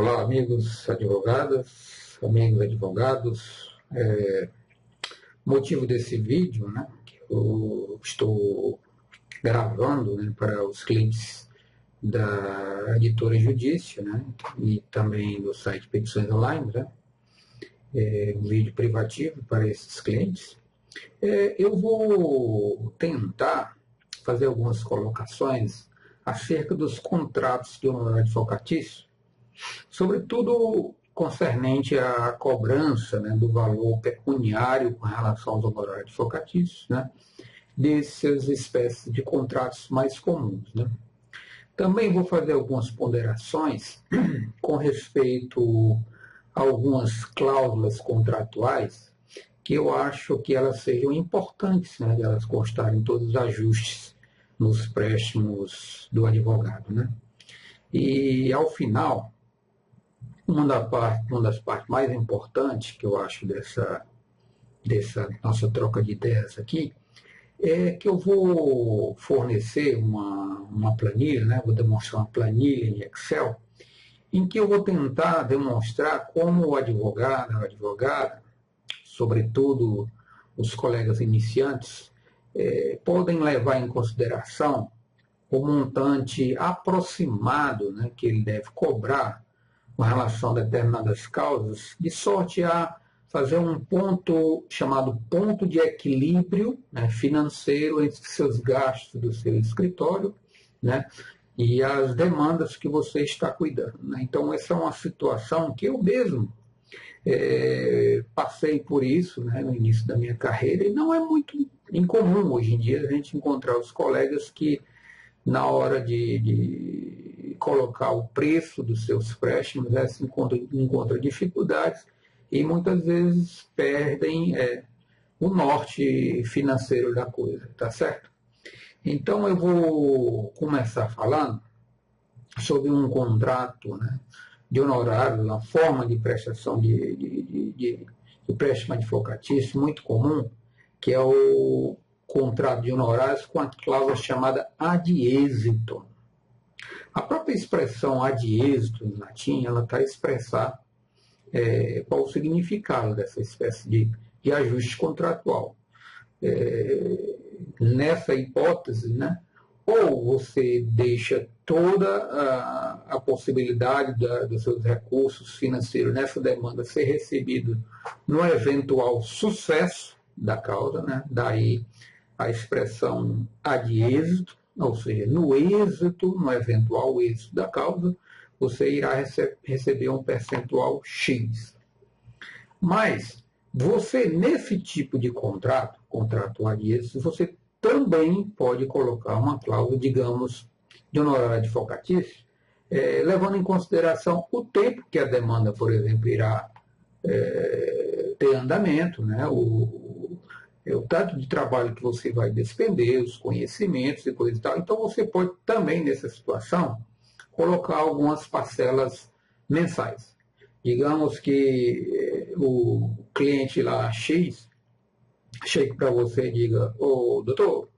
Olá, amigos advogadas, amigos advogados. Motivo desse vídeo, né, que eu estou gravando, né, para os clientes da editora Judício, né, e também do site Petições Online, né, um vídeo privativo para esses clientes. Eu vou tentar fazer algumas colocações acerca dos contratos de honorário advocatício, sobretudo concernente à cobrança, né, do valor pecuniário com relação aos honorários advocatícios, né, dessas espécies de contratos mais comuns, né. Também vou fazer algumas ponderações com respeito a algumas cláusulas contratuais que eu acho que elas sejam importantes, né, de elas constarem todos os ajustes nos préstimos do advogado, né. E, ao final, uma das partes mais importantes que eu acho dessa nossa troca de ideias aqui é que eu vou fornecer uma planilha, né? Vou demonstrar uma planilha em Excel, em que eu vou tentar demonstrar como o advogado, a advogada, sobretudo os colegas iniciantes, podem levar em consideração o montante aproximado, né, que ele deve cobrar com relação a determinadas causas, de sorte a fazer um ponto chamado ponto de equilíbrio, né, financeiro entre seus gastos do seu escritório, né, e as demandas que você está cuidando, né. Então, essa é uma situação que eu mesmo passei por isso, né, no início da minha carreira, e não é muito incomum hoje em dia a gente encontrar os colegas que, na hora de colocar o preço dos seus préstimos, se encontra dificuldades e muitas vezes perdem o norte financeiro da coisa, tá certo? Então eu vou começar falando sobre um contrato, né, de honorário, uma forma de prestação de empréstimo advocatício muito comum, que é o contrato de honorários com a cláusula chamada ad exitum. A própria expressão ad exitum, em latim, ela está a expressar qual o significado dessa espécie de ajuste contratual. Nessa hipótese, né, ou você deixa toda a possibilidade dos seus recursos financeiros nessa demanda ser recebido no eventual sucesso da causa, né, daí a expressão ad êxito, ou seja, no êxito, no eventual êxito da causa, você irá receber um percentual X. Mas você, nesse tipo de contrato ad êxito, você também pode colocar uma cláusula, digamos, de honorário advocatício, levando em consideração o tempo que a demanda, por exemplo, irá ter andamento, né, o tanto de trabalho que você vai despender, os conhecimentos e coisa e tal. Então, você pode também, nessa situação, colocar algumas parcelas mensais. Digamos que o cliente lá X chegue para você e diga: ô, doutor,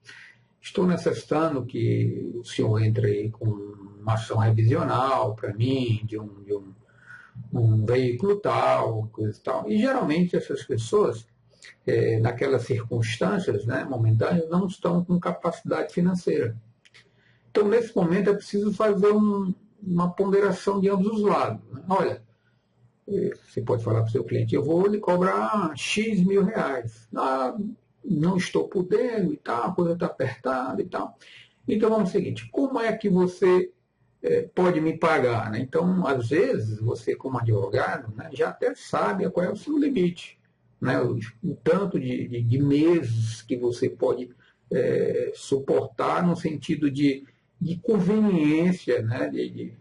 estou necessitando que o senhor entre aí com uma ação revisional para mim, de um veículo tal, coisa e tal. E, geralmente, essas pessoas, naquelas circunstâncias, né, momentâneas, não estão com capacidade financeira. Então, nesse momento, é preciso fazer uma ponderação de ambos os lados. Né? Olha, você pode falar para o seu cliente: eu vou lhe cobrar X mil reais. Não estou podendo e tal, a coisa está apertada e tal. Então, vamos ao seguinte: como é que você pode me pagar? Né? Então, às vezes, você, como advogado, né, já até sabe qual é o seu limite. Né, o tanto de meses que você pode suportar no sentido de conveniência, né, de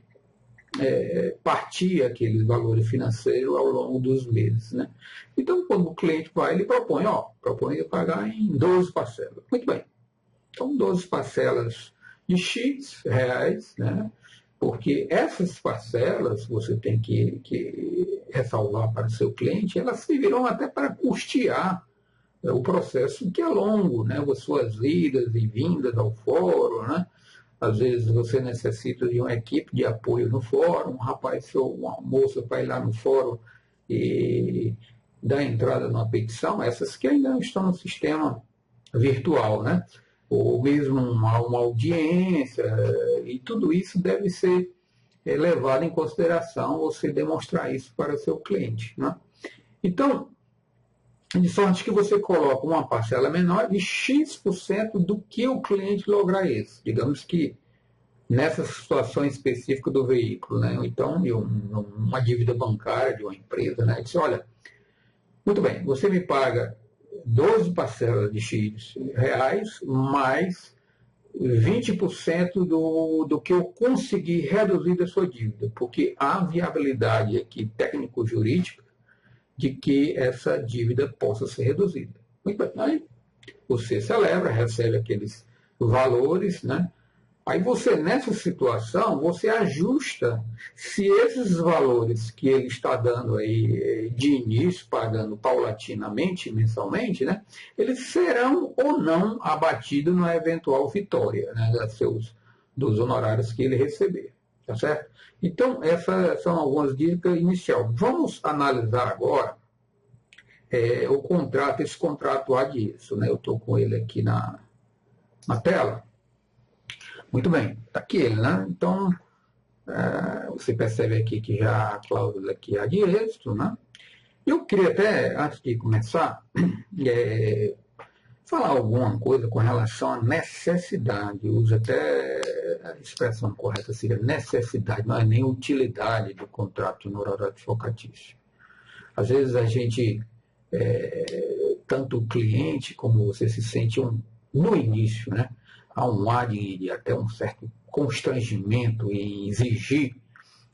partir aqueles valores financeiros ao longo dos meses. Né. Então, quando o cliente vai, ele propõe pagar em 12 parcelas. Muito bem. Então, 12 parcelas de X reais, né, porque essas parcelas, você tem que ressalvar para o seu cliente, elas servirão até para custear o processo que é longo, né, as suas idas e vindas ao fórum, né, Às vezes você necessita de uma equipe de apoio no fórum, um rapaz ou uma moça para ir lá no fórum e dar entrada numa petição, essas que ainda não estão no sistema virtual, né? Ou mesmo uma audiência, e tudo isso deve ser levado em consideração você demonstrar isso para o seu cliente, né? Então, de sorte que você coloca uma parcela menor de X% do que o cliente lograr isso. Digamos que nessa situação específica do veículo, né? Então, uma dívida bancária de uma empresa, né? Diz, olha, muito bem, você me paga 12 parcelas de X reais, mais 20% do que eu consegui reduzir da sua dívida, porque há viabilidade aqui técnico-jurídica de que essa dívida possa ser reduzida. Muito bem, aí você celebra, recebe aqueles valores, né? Aí você, nessa situação, você ajusta se esses valores que ele está dando aí de início, pagando paulatinamente, mensalmente, né, eles serão ou não abatidos na eventual vitória, né, dos honorários que ele receber. Tá certo? Então, essas são algumas dicas iniciais. Vamos analisar agora esse contrato ADIESO, né? Eu estou com ele aqui na tela. Muito bem, está aqui ele, né? Então, você percebe aqui que já a cláusula aqui é de êxito, né? Eu queria até, antes de começar, falar alguma coisa com relação à necessidade. Eu uso até a expressão correta, seria necessidade, não é nem utilidade do contrato no horário advocatício. Às vezes a gente, tanto o cliente como você se sente no início, né? Há um ar de até um certo constrangimento em exigir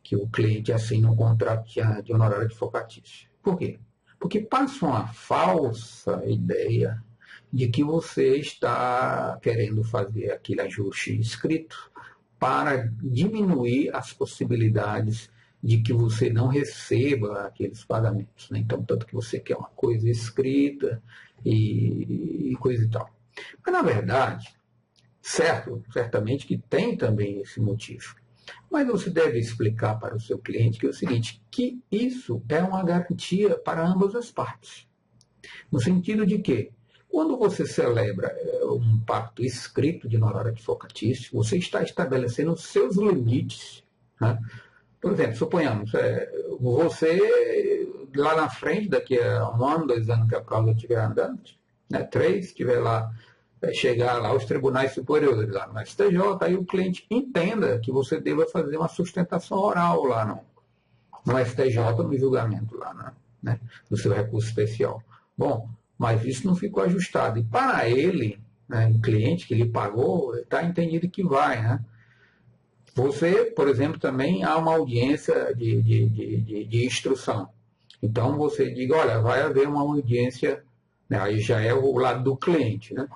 que o cliente assine um contrato de honorário advocatício. Por quê? Porque passa uma falsa ideia de que você está querendo fazer aquele ajuste escrito para diminuir as possibilidades de que você não receba aqueles pagamentos, né? Então, tanto que você quer uma coisa escrita e coisa e tal. Mas, na verdade, certamente que tem também esse motivo. Mas você deve explicar para o seu cliente que é o seguinte, que isso é uma garantia para ambas as partes. No sentido de que, quando você celebra um pacto escrito de honorário advocatício, você está estabelecendo os seus limites, né? Por exemplo, suponhamos, você lá na frente, daqui a 1 ano, 2 anos que a causa estiver andando, né, 3, estiver lá, chegar lá aos tribunais superiores, lá no STJ, aí o cliente entenda que você deva fazer uma sustentação oral lá no STJ, no julgamento lá, né, do seu recurso especial. Bom, mas isso não ficou ajustado. E para ele, né, o cliente que lhe pagou, está entendido que vai, né? Você, por exemplo, também há uma audiência de instrução. Então você diga, olha, vai haver uma audiência, né, aí já é o lado do cliente, né?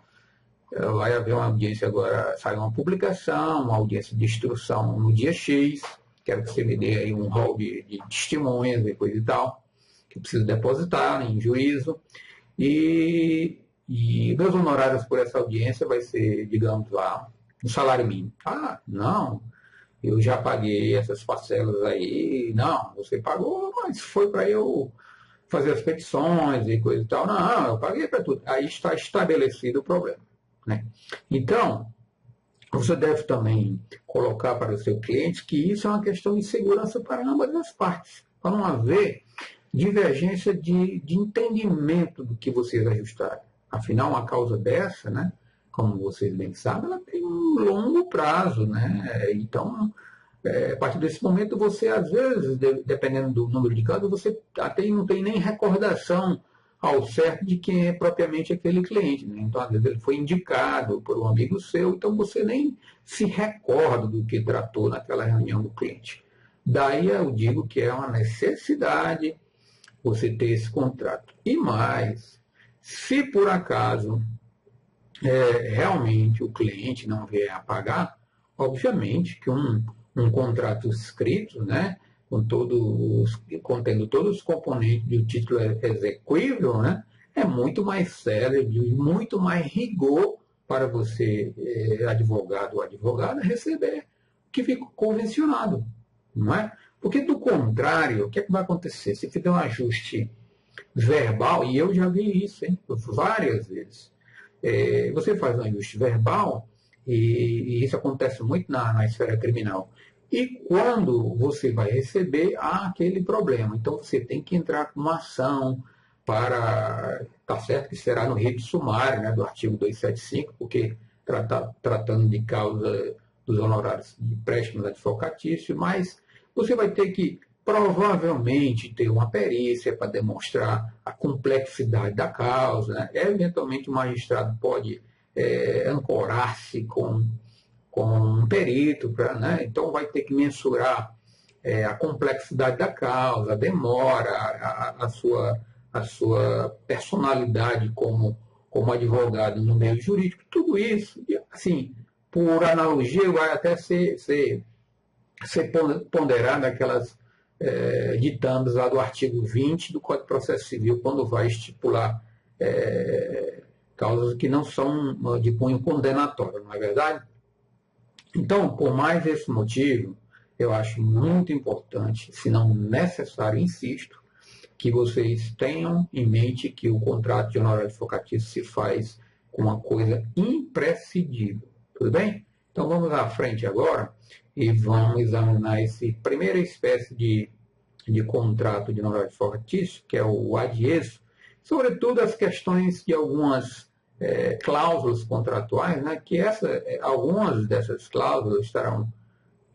Vai haver uma audiência agora, sai uma publicação, uma audiência de instrução no dia X, quero que você me dê aí um rol de testemunhas e coisa e tal, que eu preciso depositar em juízo, e meus honorários por essa audiência vai ser, digamos lá, um salário mínimo. Ah, não, eu já paguei essas parcelas aí, não, você pagou, mas foi para eu fazer as petições e coisa e tal. Não, eu paguei para tudo. Aí está estabelecido o problema, né? Então, você deve também colocar para o seu cliente que isso é uma questão de segurança para ambas as partes, para não haver divergência de entendimento do que vocês ajustarem. Afinal, uma causa dessa, né, como vocês bem sabem, ela tem um longo prazo, né? Então, a partir desse momento, você, às vezes, dependendo do número de casos, você até não tem nem recordação ao certo de quem é propriamente aquele cliente, né? Então, às vezes, ele foi indicado por um amigo seu, então você nem se recorda do que tratou naquela reunião do cliente. Daí eu digo que é uma necessidade você ter esse contrato. E mais, se por acaso realmente o cliente não vier a pagar, obviamente que um contrato escrito, né, contendo todos os componentes do título exequível, né, é muito mais sério, de muito mais rigor para você, advogado ou advogada, receber o que fica convencionado, não é? Porque, do contrário, o que é que vai acontecer? Se fizer um ajuste verbal, e eu já vi isso, hein, várias vezes, você faz um ajuste verbal, e isso acontece muito na esfera criminal, e quando você vai receber, há aquele problema. Então, você tem que entrar com uma ação para... Está certo que será no rito sumário, né, do artigo 275, porque tratando de causa dos honorários de empréstimos advocatícios, mas você vai ter que provavelmente ter uma perícia para demonstrar a complexidade da causa, né? Eventualmente o magistrado pode ancorar-se com um perito, né? Então vai ter que mensurar a complexidade da causa, a demora, a sua personalidade como advogado no meio jurídico, tudo isso, assim, por analogia, vai até ser ponderado aquelas ditames lá do artigo 20 do Código de Processo Civil, quando vai estipular causas que não são de cunho condenatório, não é verdade? Então, por mais esse motivo, eu acho muito importante, se não necessário, insisto, que vocês tenham em mente que o contrato de honorário advocatício se faz com uma coisa imprescindível. Tudo bem? Então vamos à frente agora e vamos examinar essa primeira espécie de contrato de honorário advocatício, que é o adieso, sobretudo as questões de algumas cláusulas contratuais, né, que algumas dessas cláusulas estarão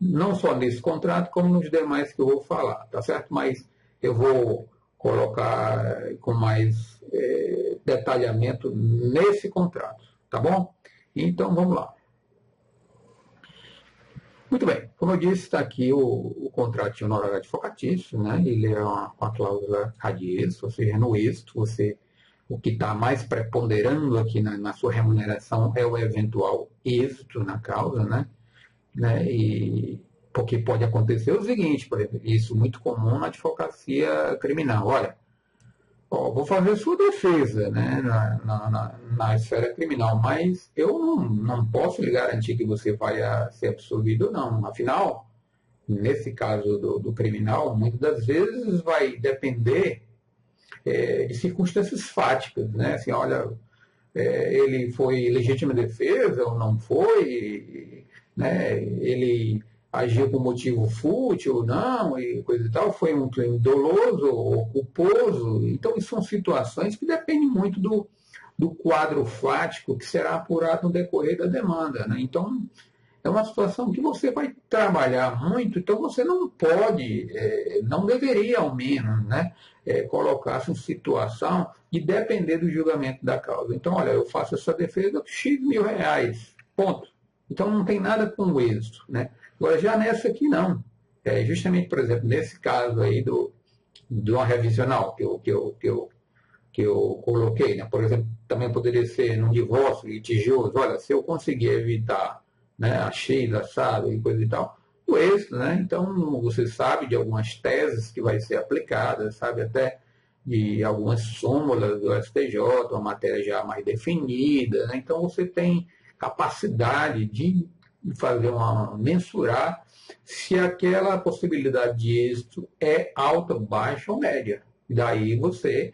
não só nesse contrato, como nos demais que eu vou falar, tá certo? Mas eu vou colocar com mais detalhamento nesse contrato, tá bom? Então, vamos lá. Muito bem, como eu disse, está aqui o contrato de honorário advocatício, né? Ele é uma cláusula adieso, ou seja, no êxito, o que está mais preponderando aqui na sua remuneração é o eventual êxito na causa, né? E porque pode acontecer o seguinte, por exemplo, isso muito comum na advocacia criminal. Olha, vou fazer sua defesa, né, na esfera criminal, mas eu não posso lhe garantir que você vai ser absolvido, não. Afinal, nesse caso do criminal, muitas das vezes vai depender de circunstâncias fáticas, né? Assim, olha, ele foi legítima defesa ou não foi, né? Ele agiu por motivo fútil ou não, e coisa e tal, foi um crime doloso ou culposo. Então, são situações que dependem muito do quadro fático que será apurado no decorrer da demanda, né? Então, é uma situação que você vai trabalhar muito, então você não pode, não deveria ao menos, né, colocar-se em situação de depender do julgamento da causa. Então, olha, eu faço essa defesa X mil reais, ponto. Então não tem nada com o êxito, né? Agora, já nessa aqui não. Justamente, por exemplo, nesse caso aí de uma revisional que eu coloquei, né? Por exemplo, também poderia ser num divórcio litigioso. Olha, se eu conseguir evitar, né, a X, assado e coisa e tal, o êxito, né? Então, você sabe de algumas teses que vai ser aplicada, sabe até de algumas súmulas do STJ, uma matéria já mais definida, né? Então, você tem capacidade de mensurar se aquela possibilidade de êxito é alta, baixa ou média. E daí você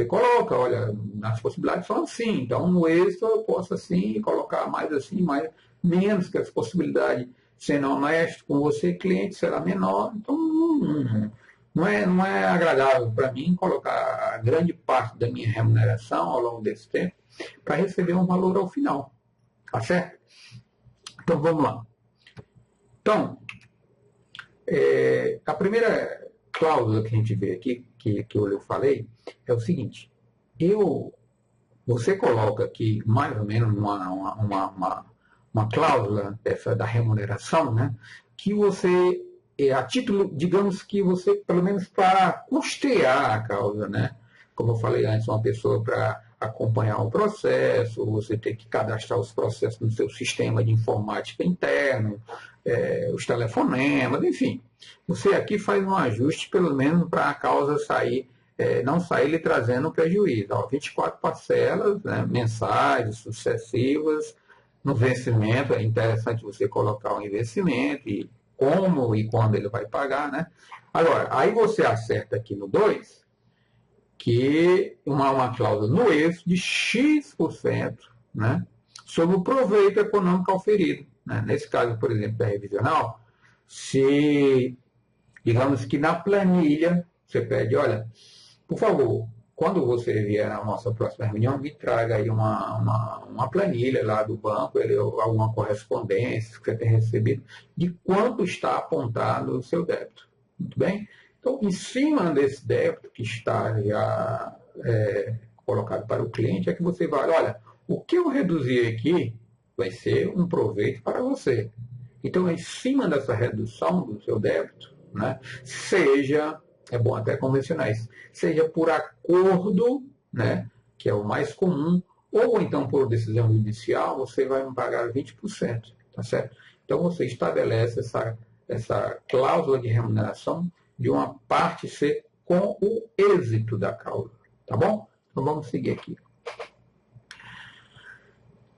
coloca, olha, as possibilidades são assim, então no êxito eu posso assim colocar mais assim, mais, menos que as possibilidades, sendo honesto com você, cliente, será menor, então não é agradável para mim colocar a grande parte da minha remuneração ao longo desse tempo para receber um valor ao final, tá certo? Então vamos lá. Então, a primeira cláusula que a gente vê aqui, que eu falei, é o seguinte: você coloca aqui mais ou menos uma cláusula dessa da remuneração, né, que você, a título, digamos que você, pelo menos para custear a causa, né, como eu falei antes, uma pessoa para acompanhar o processo, você tem que cadastrar os processos no seu sistema de informática interno, os telefonemas, enfim. Você aqui faz um ajuste, pelo menos, para a causa sair não sair lhe trazendo prejuízo. 24 parcelas, né, mensais, sucessivas, no vencimento. É interessante você colocar o investimento e como e quando ele vai pagar, né? Agora, aí você acerta aqui no 2, que uma cláusula no êxito de X%, né, sobre o proveito econômico auferido. Né? Nesse caso, por exemplo, da revisional, se, digamos que na planilha, você pede, olha, por favor, quando você vier na nossa próxima reunião, me traga aí uma planilha lá do banco, alguma correspondência que você tem recebido, de quanto está apontado o seu débito. Muito bem? Então, em cima desse débito que está já colocado para o cliente, é que você vai, olha, o que eu reduzir aqui vai ser um proveito para você. Então, em cima dessa redução do seu débito, né, seja, é bom até convencionar isso, seja por acordo, né, que é o mais comum, ou então por decisão judicial, você vai me pagar 20%, tá certo? Então, você estabelece essa cláusula de remuneração de uma parte ser com o êxito da causa, tá bom? Então, vamos seguir aqui.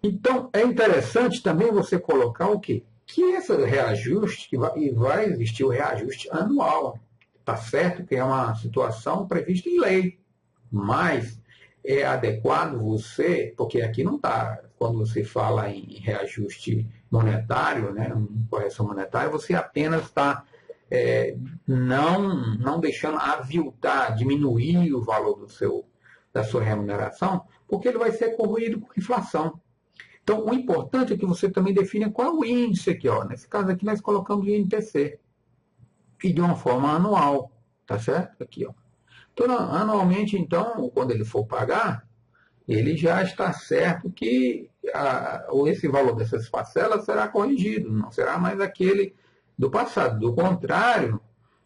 Então, é interessante também você colocar o quê? Que esse reajuste, e vai existir o reajuste anual, tá certo? Que é uma situação prevista em lei, mas é adequado você, porque aqui não está, quando você fala em reajuste monetário, né, correção monetária, você apenas está não deixando aviltar, diminuir o valor da sua remuneração, porque ele vai ser corroído por inflação. Então, o importante é que você também defina qual é o índice aqui. Ó. Nesse caso aqui, nós colocamos o INPC. E de uma forma anual. Tá certo? Aqui, ó. Então, anualmente, então, quando ele for pagar, ele já está certo que esse valor dessas parcelas será corrigido. Não será mais aquele do passado. Do contrário,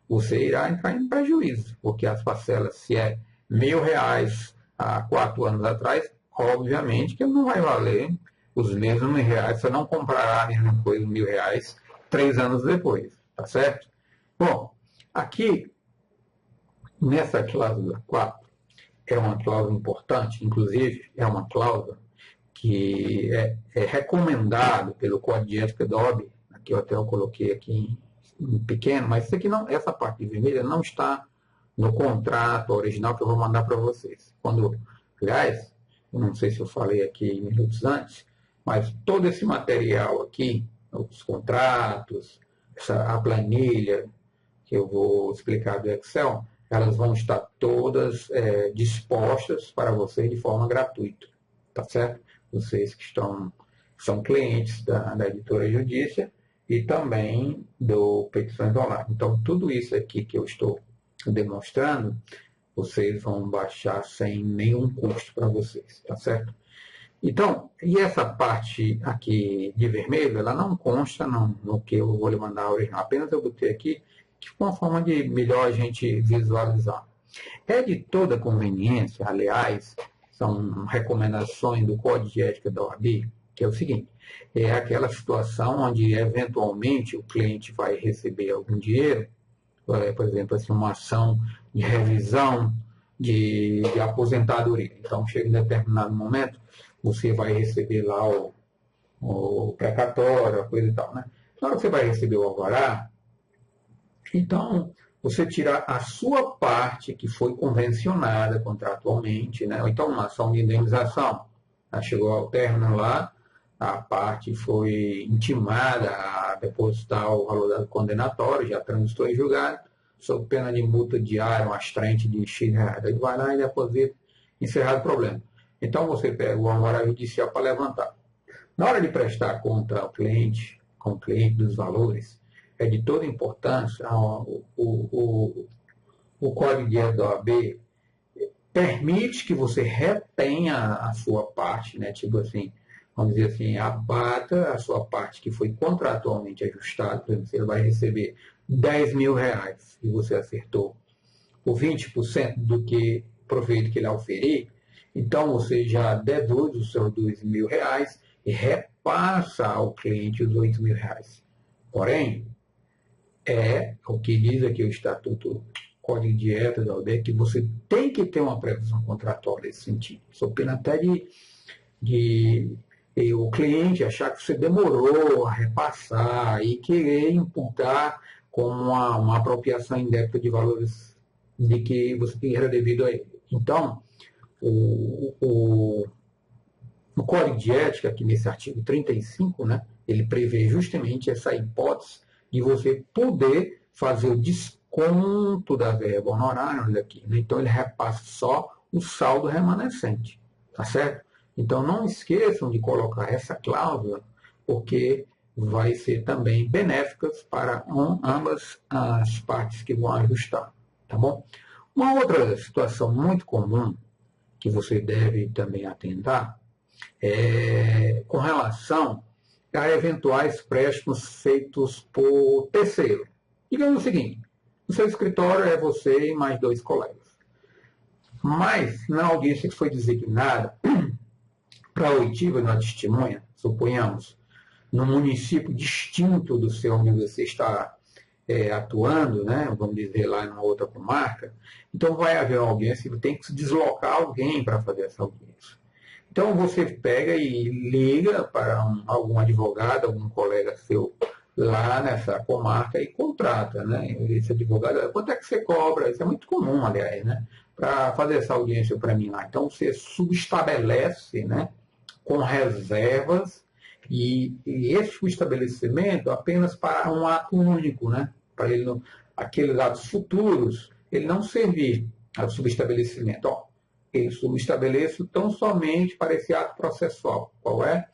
você irá entrar em prejuízo. Porque as parcelas, se é R$1.000 há 4 anos atrás, obviamente que não vai valer os mesmos R$1.000, você não comprará a mesma coisa R$1.000 3 anos depois, tá certo? Bom, aqui, nessa cláusula 4, é uma cláusula importante, inclusive é uma cláusula que é recomendado pelo Código de Ética da OAB, aqui eu até coloquei aqui em pequeno, mas isso aqui não, essa parte vermelha não está no contrato original que eu vou mandar para vocês. Aliás, eu não sei se eu falei aqui minutos antes, mas todo esse material aqui, os contratos, a planilha que eu vou explicar do Excel, elas vão estar todas dispostas para vocês de forma gratuita, tá certo? Vocês que são clientes da editora Judícia e também do Petições Online. Então, tudo isso aqui que eu estou demonstrando, vocês vão baixar sem nenhum custo para vocês, tá certo? Então, e essa parte aqui de vermelho, ela não consta no que eu vou lhe mandar original. Apenas eu botei aqui, que foi uma forma de melhor a gente visualizar. É de toda conveniência, aliás, são recomendações do Código de Ética da OAB, que é o seguinte, é aquela situação onde, eventualmente, o cliente vai receber algum dinheiro, por exemplo, assim, uma ação de revisão de aposentadoria. Então, chega em determinado momento, você vai receber lá o precatório, a coisa e tal, né? Na hora que você vai receber o alvará, então você tira a sua parte que foi convencionada contratualmente, né? Ou então uma ação de indenização. Chegou ao término lá, a parte foi intimada a depositar o valor da condenatória, já transitou em julgado, sob pena de multa diária, um astraente de X reais. Aí vai lá e deposita, encerrado o problema. Então, você pega o alvará judicial para levantar. Na hora de prestar conta ao cliente, com o cliente dos valores, é de toda importância, o Código de Ética da OAB permite que você retenha a sua parte, né? Tipo assim, vamos dizer assim, abata a sua parte que foi contratualmente ajustada. Por exemplo, você vai receber R$10.000 e você acertou o 20% do que proveito que ele oferir, então você já deduz os seus R$2.000 e repassa ao cliente os R$8.000. Porém, é o que diz aqui o Estatuto Código de Ética da OAB, que você tem que ter uma previsão contratual nesse sentido. Sou pena até de o cliente achar que você demorou a repassar e querer imputar como uma apropriação indébita de valores de que você era devido a ele. Então, o Código de Ética, aqui nesse artigo 35, né, ele prevê justamente essa hipótese de você poder fazer o desconto da verba honorária aqui, né? Então, ele repassa só o saldo remanescente, tá certo? Então, não esqueçam de colocar essa cláusula, porque vai ser também benéficas para ambas as partes que vão ajustar, tá bom? Uma outra situação muito comum que você deve também atentar é com relação a eventuais préstimos feitos por terceiro. Digamos o seguinte, no seu escritório é você e mais 2 colegas. Mas, na audiência que foi designada para a oitiva de uma testemunha, suponhamos, no município distinto do seu onde você está atuando, né, vamos dizer lá em uma outra comarca, então vai haver uma audiência e tem que se deslocar alguém para fazer essa audiência. Então você pega e liga para algum advogado, algum colega seu lá nessa comarca e contrata, né? Esse advogado, quanto é que você cobra? Isso é muito comum, aliás, né? Para fazer essa audiência para mim lá. Então você subestabelece, né? Com reservas e esse estabelecimento apenas para um ato único, né? Para ele não, aqueles atos futuros, ele não servir ao subestabelecimento. Ó, ele subestabeleço tão somente para esse ato processual. Qual é?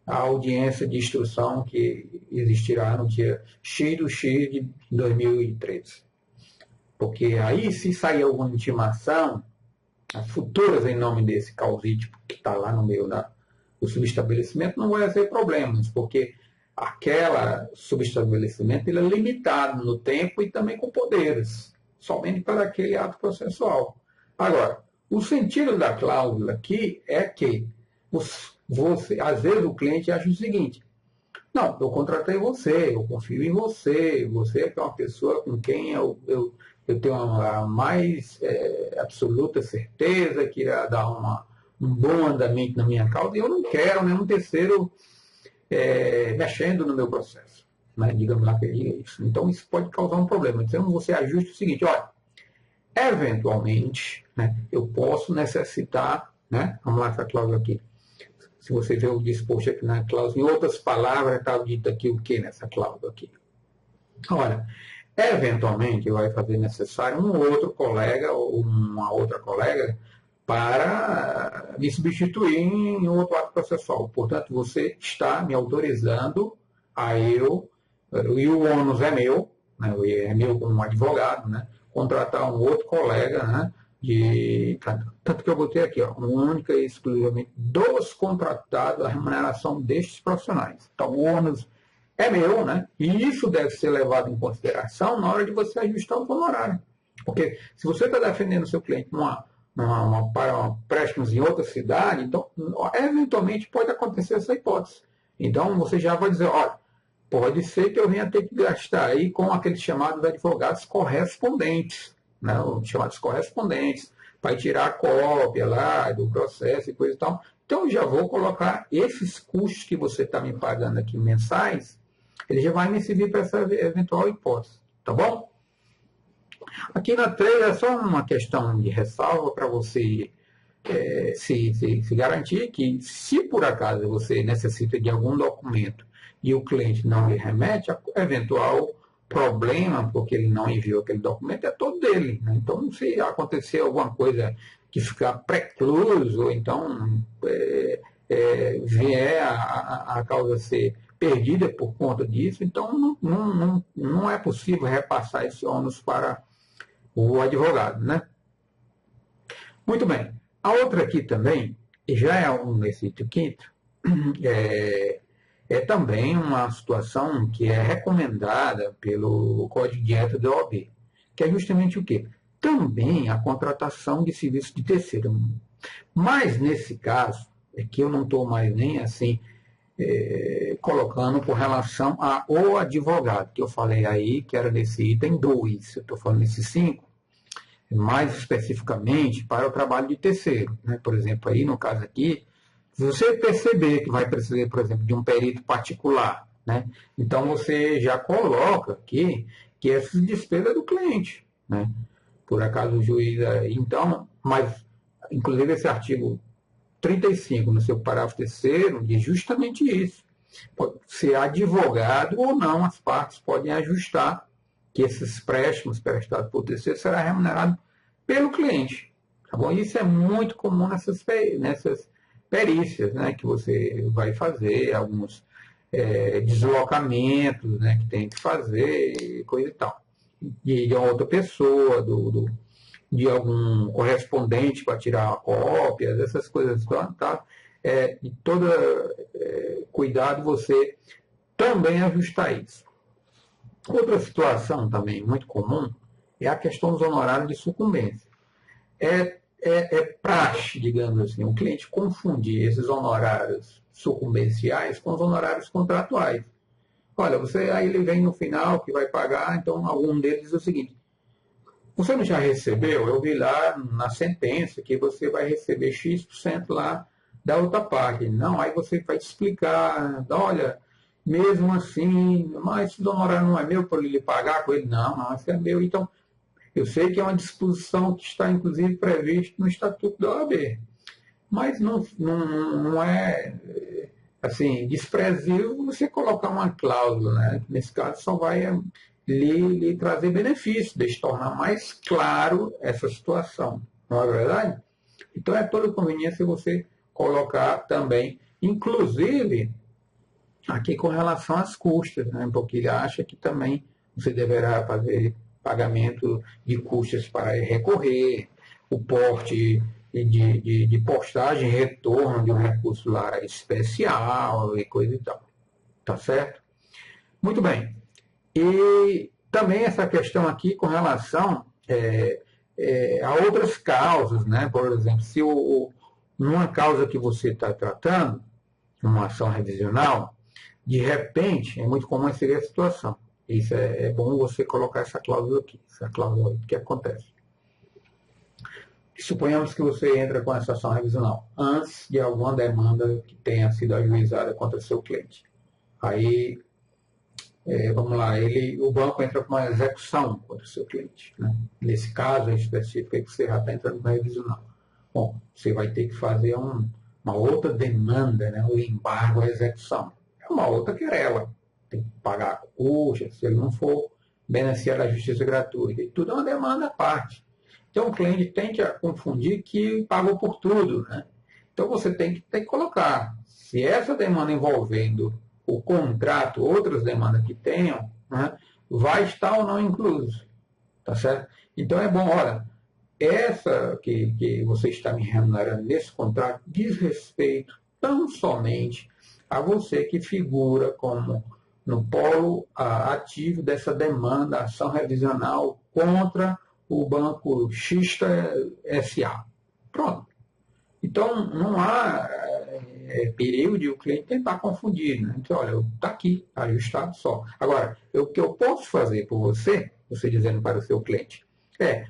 A audiência de instrução que existirá no dia X do X de 2013. Porque aí, se sair alguma intimação, as futuras em nome desse causídico que está lá no meio do subestabelecimento, não vai haver problemas, porque aquele subestabelecimento ele é limitado no tempo e também com poderes, somente para aquele ato processual. Agora, o sentido da cláusula aqui é que às vezes o cliente acha o seguinte: não, eu contratei você, eu confio em você, você é uma pessoa com quem eu tenho a mais absoluta certeza que irá dar um bom andamento na minha causa, e eu não quero nenhum terceiro mexendo no meu processo, né? Digamos lá que ele diga isso. Então isso pode causar um problema. Então você ajusta o seguinte: olha, eventualmente, né, eu posso necessitar, né, vamos lá essa cláusula aqui. Se você vê o disposto aqui na cláusula, em outras palavras, está dito aqui o que nessa cláusula aqui? Olha, eventualmente vai fazer necessário um outro colega ou uma outra colega para me substituir em outro ato processual. Portanto, você está me autorizando a e o ônus é meu, né, é meu como advogado, né, contratar um outro colega, né, tanto que eu botei aqui, ó, única e exclusivamente dos contratados a remuneração destes profissionais. Então, o ônus é meu, né? E isso deve ser levado em consideração na hora de você ajustar o honorário. Porque se você está defendendo o seu cliente para préstimos em outra cidade, então, eventualmente pode acontecer essa hipótese. Então, você já vai dizer, olha, pode ser que eu venha ter que gastar aí com aqueles chamados advogados correspondentes, né, os chamados correspondentes, para tirar a cópia lá do processo e coisa e tal. Então, eu já vou colocar esses custos que você está me pagando aqui mensais, ele já vai me servir para essa eventual hipótese, tá bom? Aqui na 3 é só uma questão de ressalva para você se garantir que, se por acaso você necessita de algum documento e o cliente não lhe remete, a eventual problema, porque ele não enviou aquele documento, é todo dele, né? Então, se acontecer alguma coisa que ficar precluso, ou então vier a causa ser perdida por conta disso, então não é possível repassar esse ônus para o advogado, né? Muito bem. A outra aqui também, já é um exercício quinto, é também uma situação que é recomendada pelo Código de Ética da OAB, que é justamente o quê? Também a contratação de serviço de terceiro. Mas, nesse caso, é que eu não estou mais nem assim colocando com relação ao advogado, que eu falei aí, que era nesse item 2, eu estou falando nesse 5, mais especificamente para o trabalho de terceiro, né? Por exemplo, aí no caso aqui, se você perceber que vai precisar, por exemplo, de um perito particular, né? Então você já coloca aqui que essa despesa é do cliente, né? Por acaso o juiz, então, mas inclusive esse artigo 35 no seu parágrafo terceiro diz justamente isso. Pode ser advogado ou não, as partes podem ajustar que esses préstimos prestados por terceiro será remunerado pelo cliente. Tá bom? Isso é muito comum nessas perícias, né, que você vai fazer, alguns deslocamentos, né, que tem que fazer, coisa e tal. De outra pessoa, de algum correspondente para tirar cópias, essas coisas, tá? De todo cuidado você também ajustar isso. Outra situação também muito comum é a questão dos honorários de sucumbência. É praxe, digamos assim, o cliente confundir esses honorários sucumbenciais com os honorários contratuais. Olha, aí ele vem no final que vai pagar, então algum deles diz o seguinte: você não já recebeu? Eu vi lá na sentença que você vai receber X% lá da outra parte. Não, aí você vai explicar, olha, mesmo assim, mas esse honorário não é meu para ele pagar com ele? Não, esse é meu. Então, eu sei que é uma disposição que está, inclusive, prevista no Estatuto da OAB. Mas não é, assim, desprezível você colocar uma cláusula, né? Nesse caso, só vai lhe trazer benefício, de tornar mais claro essa situação. Não é verdade? Então, é toda conveniência você colocar também, inclusive, aqui com relação às custas, né? Porque ele acha que também você deverá fazer pagamento de custas para recorrer, o porte de postagem e retorno de um recurso lá especial e coisa e tal. Tá certo? Muito bem. E também essa questão aqui com relação a outras causas, né? Por exemplo, se numa causa que você está tratando, uma ação revisional, de repente, é muito comum essa situação. Isso é bom você colocar essa cláusula aqui, essa cláusula que acontece. Suponhamos que você entra com essa ação revisional antes de alguma demanda que tenha sido ajuizada contra seu cliente. Aí, vamos lá, o banco entra com uma execução contra o seu cliente. Né? Nesse caso em específico, aí você já está entrando com a revisional. Bom, você vai ter que fazer uma outra demanda, né? O embargo à execução. É uma outra querela. Tem que pagar custas, se ele não for beneficiário da justiça gratuita. E tudo é uma demanda à parte. Então, o cliente tem que confundir que pagou por tudo. Né? Então, você tem que colocar. Se essa demanda envolvendo o contrato, outras demandas que tenham, né, vai estar ou não incluso. Tá certo? Então, é bom, olha, essa que você está me remunerando nesse contrato diz respeito tão somente a você que figura como no polo ativo dessa demanda, ação revisional contra o Banco X SA. Pronto. Então, não há perigo de o cliente tentar confundir. Né? Então, olha, está aqui, está ajustado só. Agora, o que eu posso fazer por você dizendo para o seu cliente,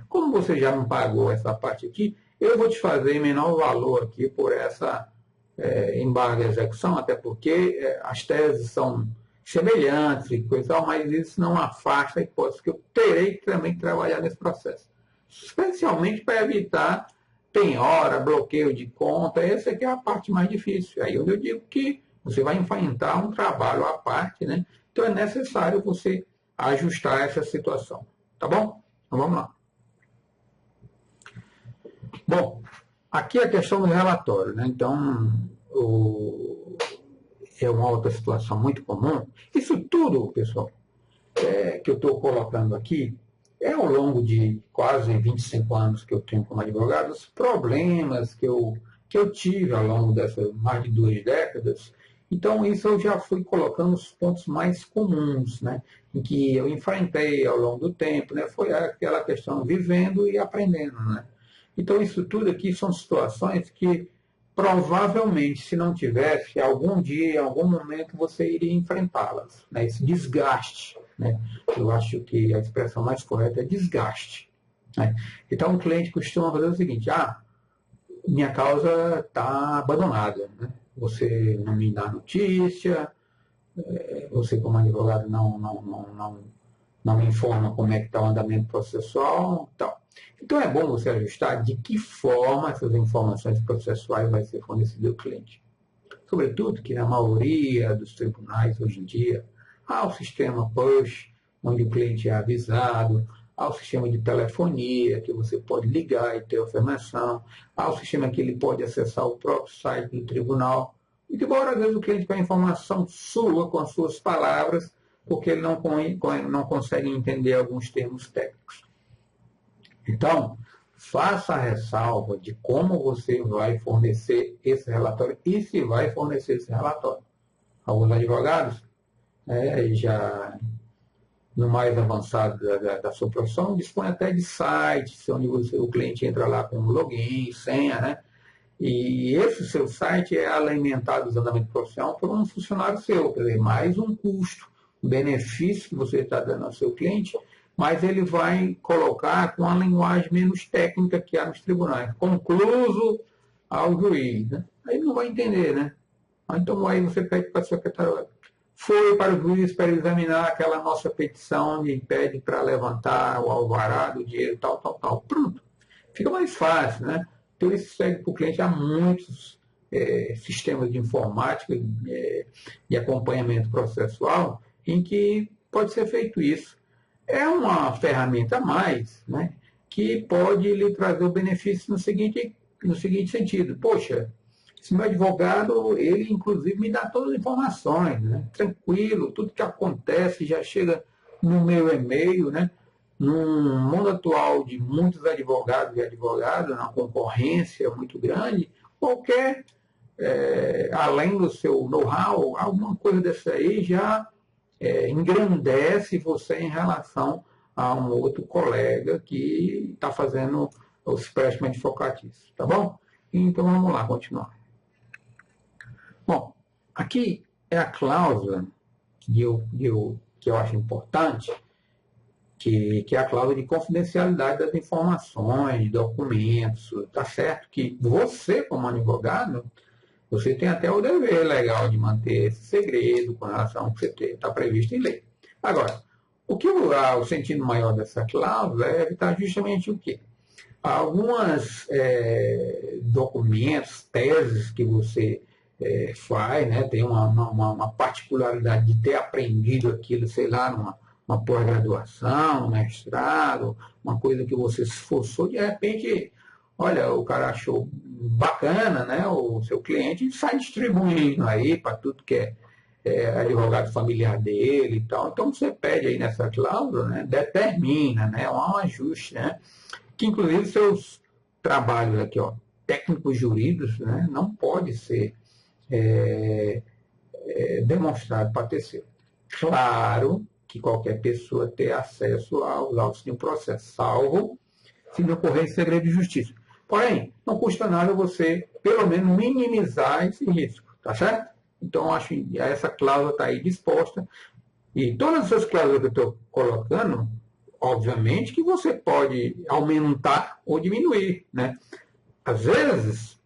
como você já não pagou essa parte aqui, eu vou te fazer menor valor aqui por essa embargo de execução, até porque as teses são semelhantes e coisa, mas isso não afasta a hipótese que eu terei que também trabalhar nesse processo. Especialmente para evitar penhora, bloqueio de conta, essa aqui é a parte mais difícil. Aí onde eu digo que você vai enfrentar um trabalho à parte, né? Então é necessário você ajustar essa situação. Tá bom? Então vamos lá. Bom, aqui é a questão do relatório, né? Então, é uma outra situação muito comum. Isso tudo, pessoal, que eu estou colocando aqui, ao longo de quase 25 anos que eu tenho como advogado, os problemas que eu tive ao longo dessas mais de 2 décadas. Então, isso eu já fui colocando os pontos mais comuns, né? Em que eu enfrentei ao longo do tempo, né? Foi aquela questão vivendo e aprendendo, né? Então, isso tudo aqui são situações que, provavelmente, se não tivesse, algum dia, em algum momento, você iria enfrentá-las. Né? Esse desgaste. Né? Eu acho que a expressão mais correta é desgaste. né? Então, o cliente costuma fazer o seguinte: minha causa está abandonada, né? Você não me dá notícia, você como advogado não me informa como é que está o andamento processual, tal. Então é bom você ajustar de que forma essas informações processuais vai ser fornecidas ao cliente. Sobretudo que na maioria dos tribunais hoje em dia há o sistema push, onde o cliente é avisado, há o sistema de telefonia, que você pode ligar e ter informação, há o sistema que ele pode acessar o próprio site do tribunal. E embora às vezes o cliente quer informação sua, com as suas palavras, porque ele não consegue entender alguns termos técnicos. Então, faça a ressalva de como você vai fornecer esse relatório e se vai fornecer esse relatório. Alguns advogados, já no mais avançado da sua profissão, dispõe até de sites onde o cliente entra lá com login, senha, né? E esse seu site é alimentado usando profissional por um funcionário seu, quer dizer, mais um custo, um benefício que você está dando ao seu cliente, mas ele vai colocar com a linguagem menos técnica que há nos tribunais, concluso ao juiz, né? Aí ele não vai entender, né? Então aí você pede para a secretária, foi para o juiz para examinar aquela nossa petição e pede para levantar o alvará do dinheiro, tal. Pronto. Fica mais fácil, né? Então, isso segue para o cliente. Há muitos sistemas de informática de acompanhamento processual em que pode ser feito isso. É uma ferramenta a mais, né, que pode lhe trazer o benefício no seguinte sentido. Poxa, esse meu advogado, ele inclusive me dá todas as informações, né, tranquilo, tudo que acontece já chega no meu e-mail, né? Num mundo atual de muitos advogados e advogadas, uma concorrência muito grande, qualquer, além do seu know-how, alguma coisa dessa aí já engrandece você em relação a um outro colega que está fazendo os empréstimos advocatícios, tá bom? Então vamos lá, continuar. Bom, aqui é a cláusula que eu acho importante, que é a cláusula de confidencialidade das informações, de documentos. Está certo que você, como advogado, você tem até o dever legal de manter esse segredo com relação ao que está previsto em lei. Agora, o que o sentido maior dessa cláusula é evitar justamente o quê? Alguns documentos, teses que você faz, né, tem uma particularidade de ter aprendido aquilo, sei lá, uma pós-graduação, um mestrado, uma coisa que você se esforçou, de repente, olha, o cara achou bacana, né, o seu cliente sai distribuindo aí para tudo que é advogado familiar dele e tal. Então, você pede aí nessa cláusula, né, determina, né, um ajuste, né, que inclusive seus trabalhos aqui, ó, técnicos jurídicos, né, não pode ser demonstrado para terceiro. Claro que qualquer pessoa ter acesso aos autos de um processo, salvo se não ocorrer segredo de justiça. Porém, não custa nada você, pelo menos, minimizar esse risco, tá certo? Então, acho que essa cláusula está aí disposta. E todas essas cláusulas que eu estou colocando, obviamente que você pode aumentar ou diminuir, né? Às vezes,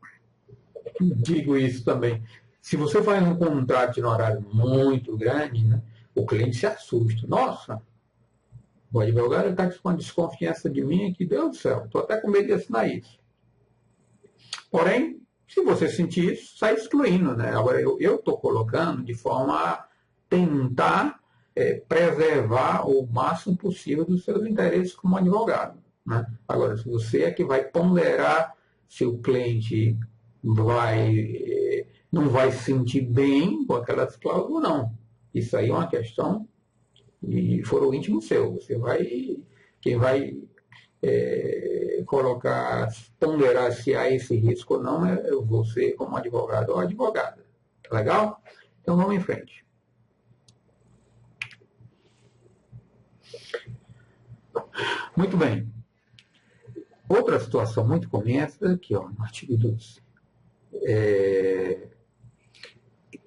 digo isso também, se você faz um contrato de honorário muito grande, né, o cliente se assusta. Nossa, o advogado está com uma desconfiança de mim que, Deus do céu, estou até com medo de assinar isso. Porém, se você sentir isso, sai excluindo, né? Agora, eu estou colocando de forma a tentar preservar o máximo possível dos seus interesses como advogado, né? Agora, se você é que vai ponderar se o cliente não vai se sentir bem com aquelas cláusulas ou não. Isso aí é uma questão de foro íntimo seu. Quem vai ponderar se há esse risco ou não é você como advogado ou advogada. Tá legal? Então vamos em frente. Muito bem. Outra situação muito comum é essa aqui, ó, no artigo 12.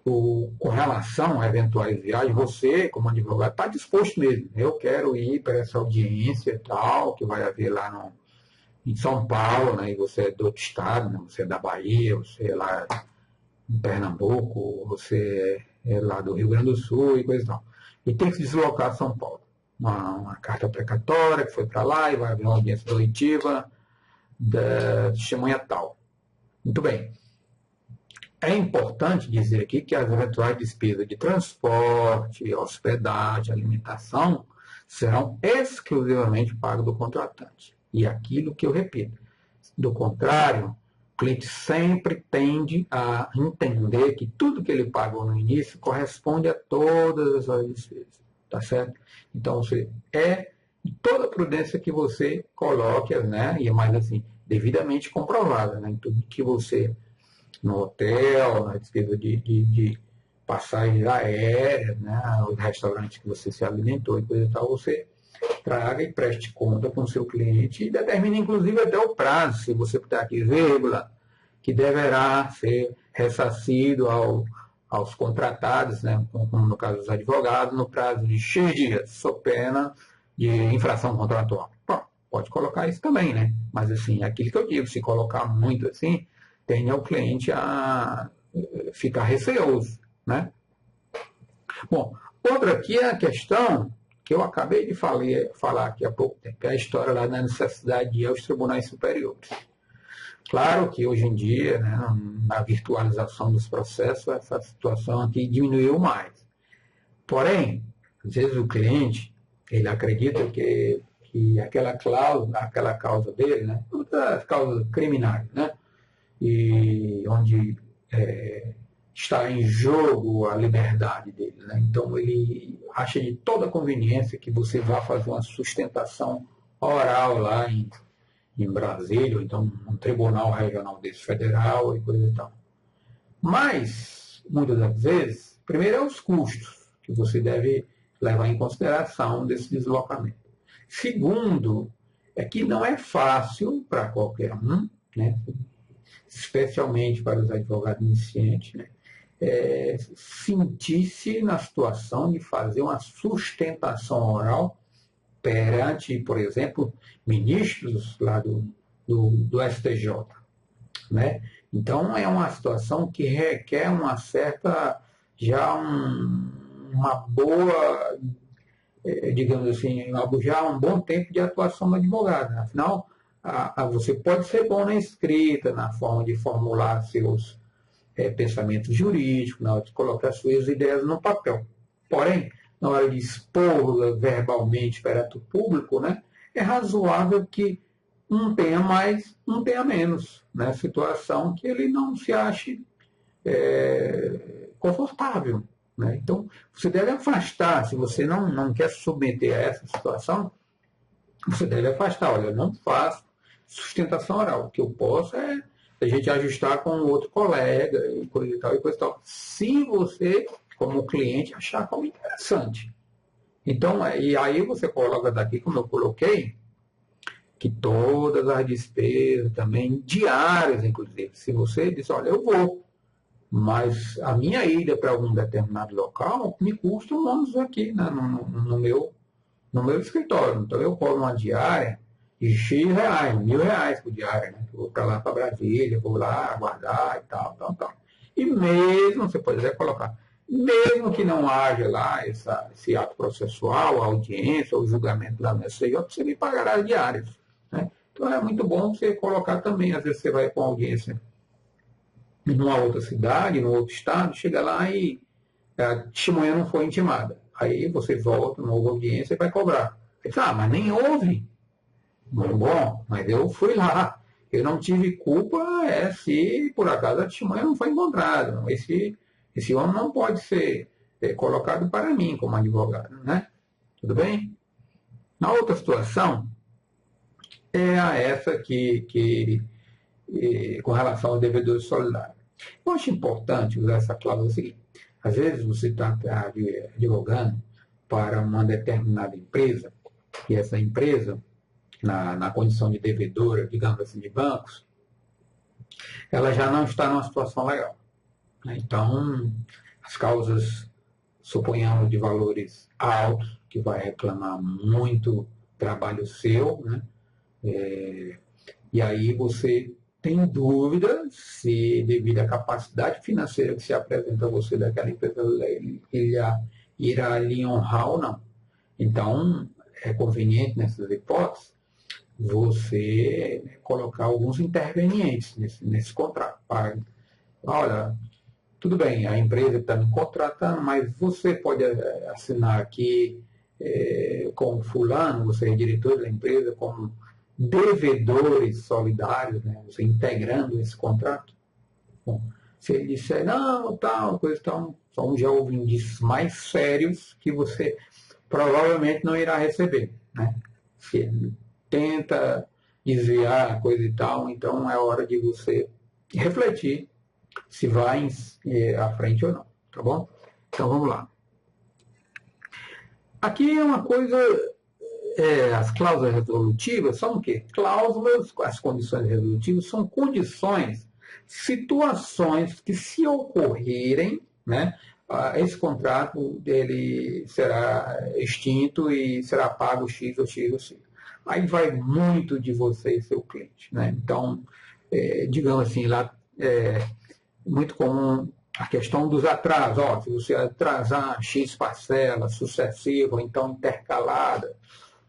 com relação a eventuais viagens, você, como advogado, está disposto mesmo. Eu quero ir para essa audiência e tal, que vai haver lá em São Paulo, né? E você é do outro estado, né? Você é da Bahia, você é lá em Pernambuco, você é lá do Rio Grande do Sul e coisa e tal. E tem que se deslocar a São Paulo. Uma carta precatória que foi para lá e vai haver uma audiência coletiva da testemunha tal. Muito bem. É importante dizer aqui que as eventuais despesas de transporte, hospedagem, alimentação serão exclusivamente pagas do contratante. E aquilo que eu repito, do contrário, o cliente sempre tende a entender que tudo que ele pagou no início corresponde a todas as suas despesas. Tá certo? Então, de toda a prudência que você coloque, né? E mais assim, devidamente comprovada, né? Em tudo que você, no hotel, na despesa de passagens aéreas, né? Os restaurantes que você se alimentou e coisa e tal, você traga e preste conta com o seu cliente e determine, inclusive, até o prazo, se você botar aqui vírgula, que deverá ser ressarcido aos contratados, né, como no caso dos advogados, no prazo de X dias, sob pena de infração contratual. Bom, pode colocar isso também, né? Mas, assim, aquilo que eu digo, se colocar muito assim, tende o cliente a ficar receoso, né? Bom, outra aqui é a questão que eu acabei de falar aqui há pouco tempo, que é a história lá da necessidade de ir aos tribunais superiores. Claro que hoje em dia, né, na virtualização dos processos, essa situação aqui diminuiu mais. Porém, às vezes o cliente, ele acredita que aquela causa dele, né, todas as causas criminais, né, e onde está em jogo a liberdade dele, né? Então ele acha de toda conveniência que você vá fazer uma sustentação oral lá em Brasília, ou então um tribunal regional desse federal e coisa e tal. Mas, muitas das vezes, primeiro é os custos que você deve levar em consideração desse deslocamento. Segundo, é que não é fácil para qualquer um, né? Especialmente para os advogados iniciantes, né? Sentir-se na situação de fazer uma sustentação oral perante, por exemplo, ministros lá do STJ, né? Então, é uma situação que requer uma certa, uma boa, digamos assim, já um bom tempo de atuação do advogado, né? Afinal, você pode ser bom na escrita, na forma de formular seus pensamentos jurídicos, na hora de colocar suas ideias no papel. Porém, na hora de expor verbalmente perante o público, né, é razoável que um tenha mais, um tenha menos, né, situação que ele não se ache confortável. Né? Então, você deve afastar, se você não quer se submeter a essa situação, você deve afastar. Olha, eu não faço sustentação oral. O que eu posso é a gente ajustar com outro colega e coisa e tal, e coisa e tal. Se você, como cliente, achar como interessante. Então, e aí você coloca daqui, como eu coloquei, que todas as despesas também, diárias, inclusive. Se você diz, olha, eu vou, mas a minha ida para algum determinado local me custa um ônibus aqui, né, no meu escritório. Então, eu cobro uma diária de X reais, R$ 1.000 por diária, né? Eu vou para lá, para Brasília, vou lá aguardar e tal. E mesmo, você pode até colocar, mesmo que não haja lá esse ato processual, a audiência, o julgamento lá no STJ, você me pagará as diárias. Né? Então é muito bom você colocar também, às vezes você vai com audiência em uma outra cidade, em um outro estado, chega lá e a testemunha não foi intimada. Aí você volta, não houve audiência e vai cobrar. Aí, mas nem houve. Bom, mas eu fui lá. Eu não tive culpa se por acaso a testemunha não foi encontrada. Esse homem não pode ser colocado para mim como advogado, né? Tudo bem? Na outra situação, é essa com relação ao devedor solidário. Eu acho importante usar essa cláusula seguinte. Às vezes você está advogando para uma determinada empresa, e essa empresa, na condição de devedora, digamos assim, de bancos, ela já não está numa situação legal. Então, as causas, suponhamos, de valores altos, que vai reclamar muito trabalho seu, né? E aí você tem dúvida se, devido à capacidade financeira que se apresenta a você daquela empresa, ele irá lhe honrar ou não. Então, é conveniente nessas hipóteses você colocar alguns intervenientes nesse contrato. Olha, tudo bem, a empresa está me contratando, mas você pode assinar aqui com fulano, você é diretor da empresa, como devedores solidários, né? Você integrando esse contrato. Bom, se ele disser, não, tal, coisa tal, então já houve indícios mais sérios que você provavelmente não irá receber, né? Se ele tenta desviar a coisa e tal, então é hora de você refletir se vai à frente ou não, tá bom? Então vamos lá. Aqui é uma coisa, as cláusulas resolutivas são o quê? Cláusulas, as condições resolutivas são condições, situações que se ocorrerem, né, esse contrato ele será extinto e será pago X ou X ou X. Aí vai muito de você e seu cliente, né? Então, digamos assim, lá muito comum a questão dos atrasos. Ó, se você atrasar X parcelas sucessiva ou então intercalada,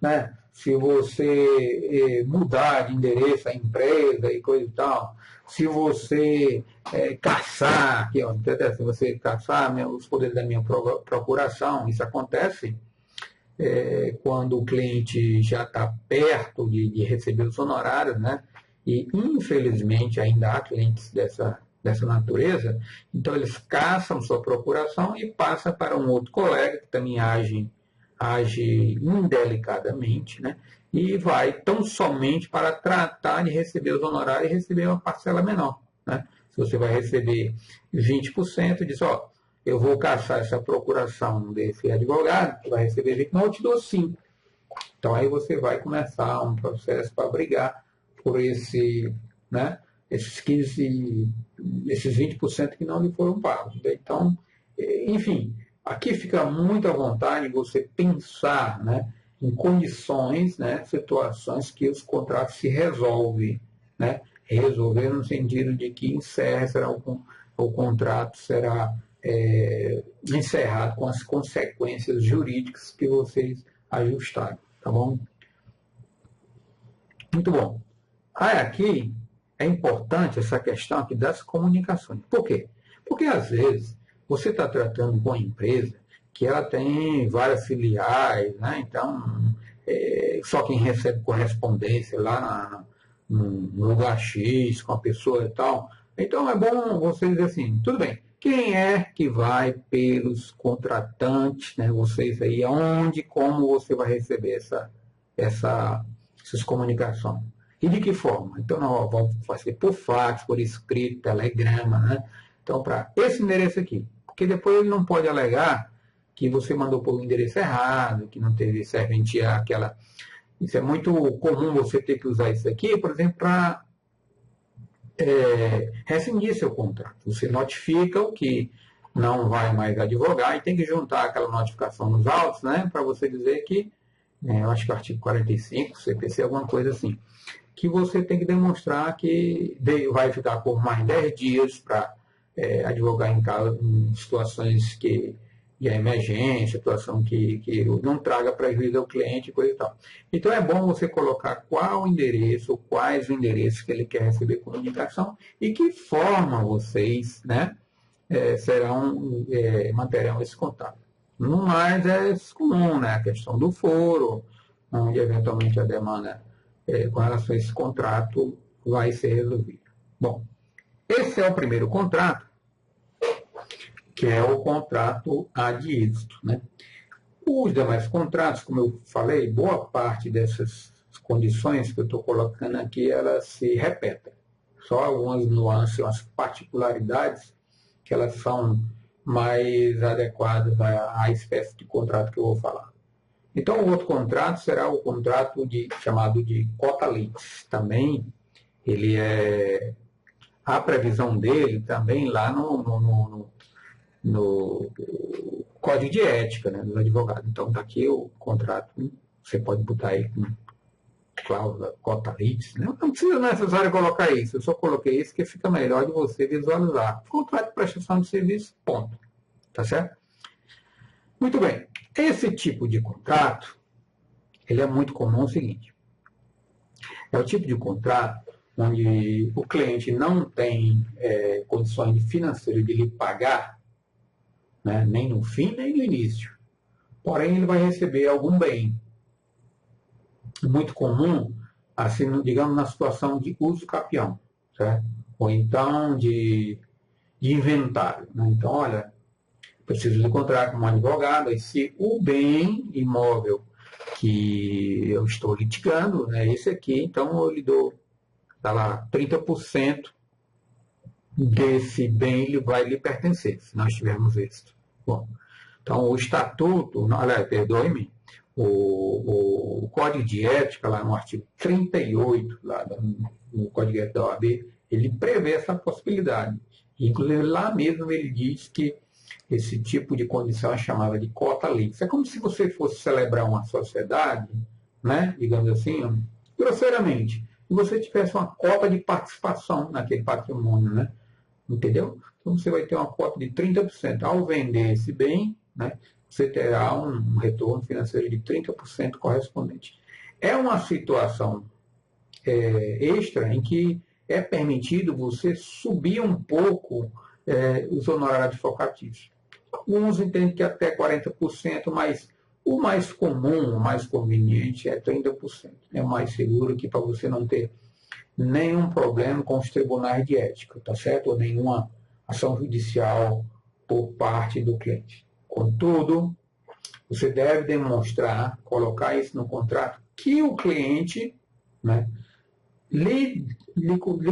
né? Se você mudar de endereço a empresa e coisa e tal, se você caçar, aqui, ó, se você caçar os poderes da minha procuração, isso acontece quando o cliente já está perto de receber os honorários, né? E infelizmente ainda há clientes dessa natureza, então eles caçam sua procuração e passa para um outro colega que também age indelicadamente, né? E vai tão somente para tratar de receber os honorários e receber uma parcela menor, né? Se você vai receber 20%, diz, ó, eu vou caçar essa procuração desse advogado, que vai receber 20%, mas eu te dou 5%. Então aí você vai começar um processo para brigar por né, esses 20% que não lhe foram pagos. Então, enfim, aqui fica muito à vontade você pensar, né, em condições, né, situações que os contratos se resolvem, né, resolver no sentido de que encerra, o contrato será encerrado com as consequências jurídicas que vocês ajustaram, tá bom? Muito bom. Aí aqui é importante essa questão aqui das comunicações. Por quê? Porque às vezes você está tratando com uma empresa que ela tem várias filiais, né? Então só quem recebe correspondência lá no lugar X com a pessoa e tal. Então é bom você dizer assim, tudo bem, quem é que vai pelos contratantes, né? Vocês aí, aonde, como você vai receber essas comunicações? E de que forma? Então, nós vamos fazer por fax, por escrito, telegrama, né? Então, para esse endereço aqui. Porque depois ele não pode alegar que você mandou por um endereço errado, que não teve serventear aquela... Isso é muito comum você ter que usar isso aqui, por exemplo, para rescindir seu contrato. Você notifica o que não vai mais advogar e tem que juntar aquela notificação nos autos, né? Para você dizer que, eu acho que o artigo 45, CPC, alguma coisa assim, que você tem que demonstrar que vai ficar por mais 10 dias para advogar em situações de emergência, situação que não traga prejuízo ao cliente, coisa e tal. Então é bom você colocar qual o endereço, ou quais os endereços que ele quer receber comunicação e que forma vocês, né, manterão esse contato. No mais é comum, né, a questão do foro, onde eventualmente a demanda com relação a esse contrato vai ser resolvida. Bom, esse é o primeiro contrato, que é o contrato ad êxito, né? Os demais contratos, como eu falei, boa parte dessas condições que eu estou colocando aqui, elas se repetem. Só algumas nuances, umas particularidades que elas são mais adequadas à espécie de contrato que eu vou falar. Então, o outro contrato será o contrato chamado de cota-leite. Também, a previsão dele também lá no no código de ética, né, dos advogados. Então, está aqui o contrato, você pode botar aí com cláusula cota litis, né? Não precisa necessário colocar isso, eu só coloquei isso que fica melhor de você visualizar. Contrato de prestação de serviço, ponto. Tá certo? Muito bem. Esse tipo de contrato, ele é muito comum o seguinte. É o tipo de contrato onde o cliente não tem condições financeiras de lhe pagar, né, nem no fim, nem no início. Porém, ele vai receber algum bem. Muito comum, assim, digamos, na situação de uso capião, certo? Ou então de inventário. Né? Então, olha, preciso de contrato com um advogado, e se o bem imóvel que eu estou litigando, né, esse aqui, então eu lhe dou, tá lá, 30% desse bem ele vai lhe pertencer, se nós tivermos êxito. Bom, então o estatuto, aliás, perdoe-me, o Código de Ética, lá no artigo 38, lá no Código de Ética da OAB, ele prevê essa possibilidade. Inclusive, lá mesmo ele diz que esse tipo de condição é chamada de cota litis. É como se você fosse celebrar uma sociedade, né, digamos assim, grosseiramente, e você tivesse uma cota de participação naquele patrimônio, né? Entendeu? Então você vai ter uma cota de 30%. Ao vender esse bem, né, você terá um retorno financeiro de 30% correspondente. É uma situação extra em que é permitido você subir um pouco os honorários advocatícios. Alguns entendem que até 40%, mas o mais comum, o mais conveniente é 30%. É mais seguro que para você não ter nenhum problema com os tribunais de ética, tá certo? Ou nenhuma ação judicial por parte do cliente. Contudo, você deve demonstrar, colocar isso no contrato, que o cliente, né, lhe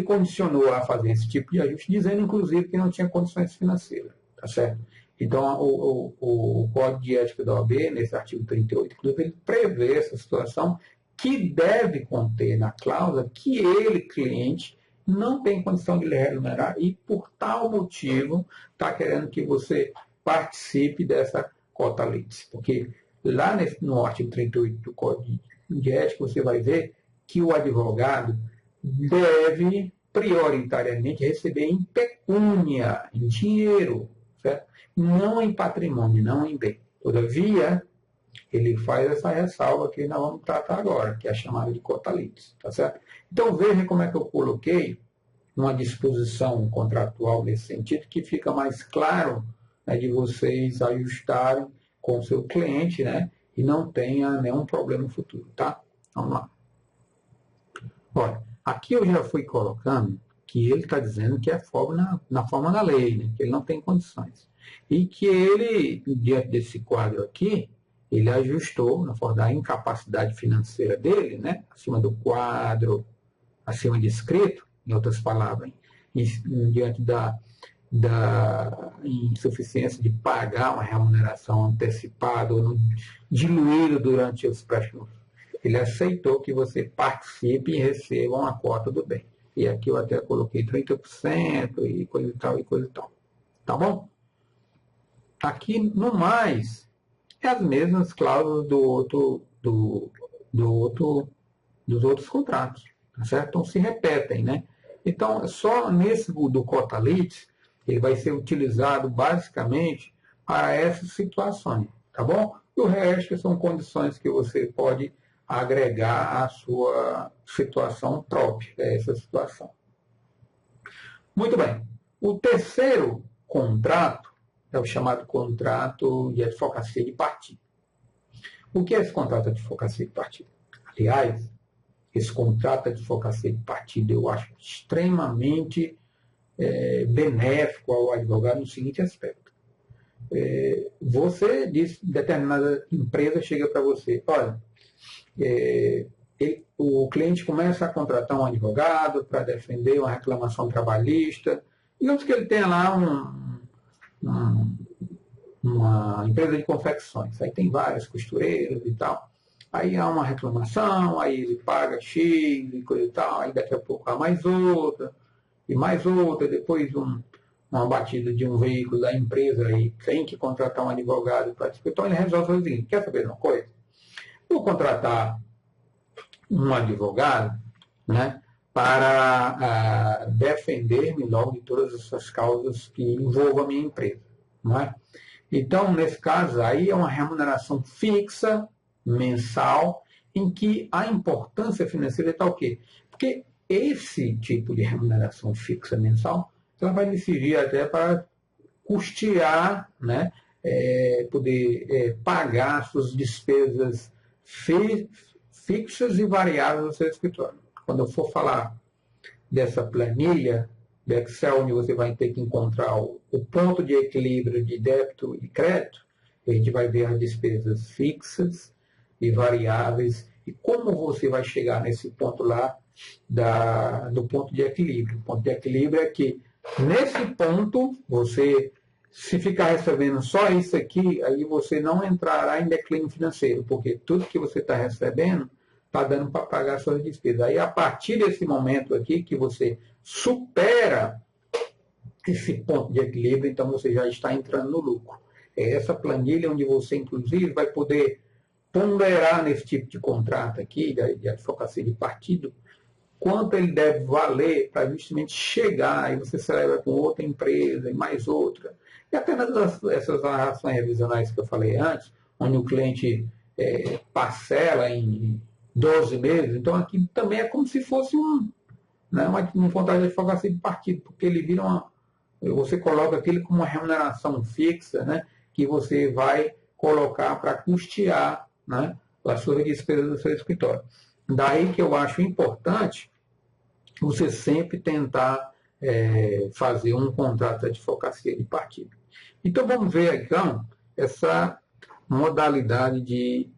condicionou a fazer esse tipo de ajuste, dizendo, inclusive, que não tinha condições financeiras, tá certo? Então, o Código de Ética da OAB, nesse artigo 38, inclusive, ele prevê essa situação que deve conter na cláusula que ele, cliente, não tem condição de lhe remunerar e, por tal motivo, está querendo que você participe dessa cota litis. Porque lá no artigo 38 do Código de Ética, você vai ver que o advogado deve, prioritariamente, receber em pecúnia, em dinheiro, certo? Não em patrimônio, não em bem. Todavia, ele faz essa ressalva que nós vamos tratar agora, que é a chamada de cota litis, tá certo? Então, veja como é que eu coloquei uma disposição contratual nesse sentido, que fica mais claro, né, de vocês ajustarem com o seu cliente, né, e não tenha nenhum problema futuro, tá? Vamos lá. Olha, aqui eu já fui colocando que ele está dizendo que é na forma da lei, né, que ele não tem condições. E que ele, diante desse quadro aqui, ele ajustou, na forma da incapacidade financeira dele, né, acima do quadro, acima de escrito, em outras palavras, diante da insuficiência de pagar uma remuneração antecipada ou diluída durante os préstimos. Ele aceitou que você participe e receba uma cota do bem. E aqui eu até coloquei 30% e coisa e tal, e coisa e tal. Tá bom? Aqui, no mais, é as mesmas cláusulas dos outros contratos. Tá certo? Então, se repetem, né? Então, só nesse do cota litis, ele vai ser utilizado basicamente para essas situações, tá bom? E o resto são condições que você pode agregar à sua situação própria, essa situação. Muito bem. O terceiro contrato é o chamado contrato de advocacia de partido. O que é esse contrato de advocacia de partido? Aliás, esse contrato de advocacia de partido eu acho extremamente benéfico ao advogado no seguinte aspecto. Você diz, determinada empresa chega para você, olha, o cliente começa a contratar um advogado para defender uma reclamação trabalhista, digamos que ele tenha lá uma empresa de confecções, aí tem várias costureiras e tal. Aí há uma reclamação, aí ele paga X e coisa e tal, aí daqui a pouco há mais outra, e mais outra, depois uma batida de um veículo da empresa e tem que contratar um advogado para discutir, então ele resolve o seguinte: quer saber de uma coisa? Vou contratar um advogado, né, para defender-me logo de todas essas causas que envolvam a minha empresa. Não é? Então, nesse caso, aí é uma remuneração fixa, mensal, em que a importância financeira está o quê? Porque esse tipo de remuneração fixa mensal, ela vai lhe servir até para custear, né, poder pagar suas despesas fixas e variáveis no seu escritório. Quando eu for falar dessa planilha do Excel, onde você vai ter que encontrar o ponto de equilíbrio de débito e crédito, a gente vai ver as despesas fixas e variáveis e como você vai chegar nesse ponto lá do ponto de equilíbrio. O ponto de equilíbrio é que, nesse ponto, você, se ficar recebendo só isso aqui, aí você não entrará em declínio financeiro, porque tudo que você está recebendo está dando para pagar suas despesas. Aí, a partir desse momento aqui, que você supera esse ponto de equilíbrio, então você já está entrando no lucro. É essa planilha onde você, inclusive, vai poder ponderar nesse tipo de contrato aqui, de advocacia de partido, quanto ele deve valer para justamente chegar, e você celebra com outra empresa e mais outra. E até essas narrações revisionais que eu falei antes, onde o cliente parcela em 12 meses, então aqui também é como se fosse um contrato de advocacia de partido, porque ele vira você coloca aquilo como uma remuneração fixa, né, que você vai colocar para custear, né, as suas despesas do seu escritório. Daí que eu acho importante você sempre tentar fazer um contrato de advocacia de partido. Então vamos ver então essa modalidade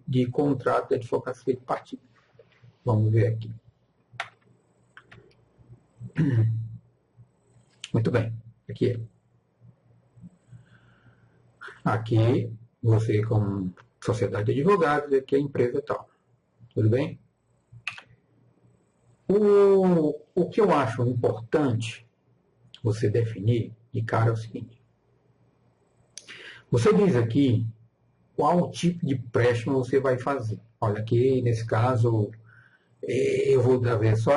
de contrato de advocacia de partido. Vamos ver aqui. Muito bem. Aqui você, como sociedade de advogados, aqui é a empresa tal. Tudo bem? O que eu acho importante você definir de cara é o seguinte: você diz aqui qual tipo de empréstimo você vai fazer. Olha, aqui nesse caso eu vou ver só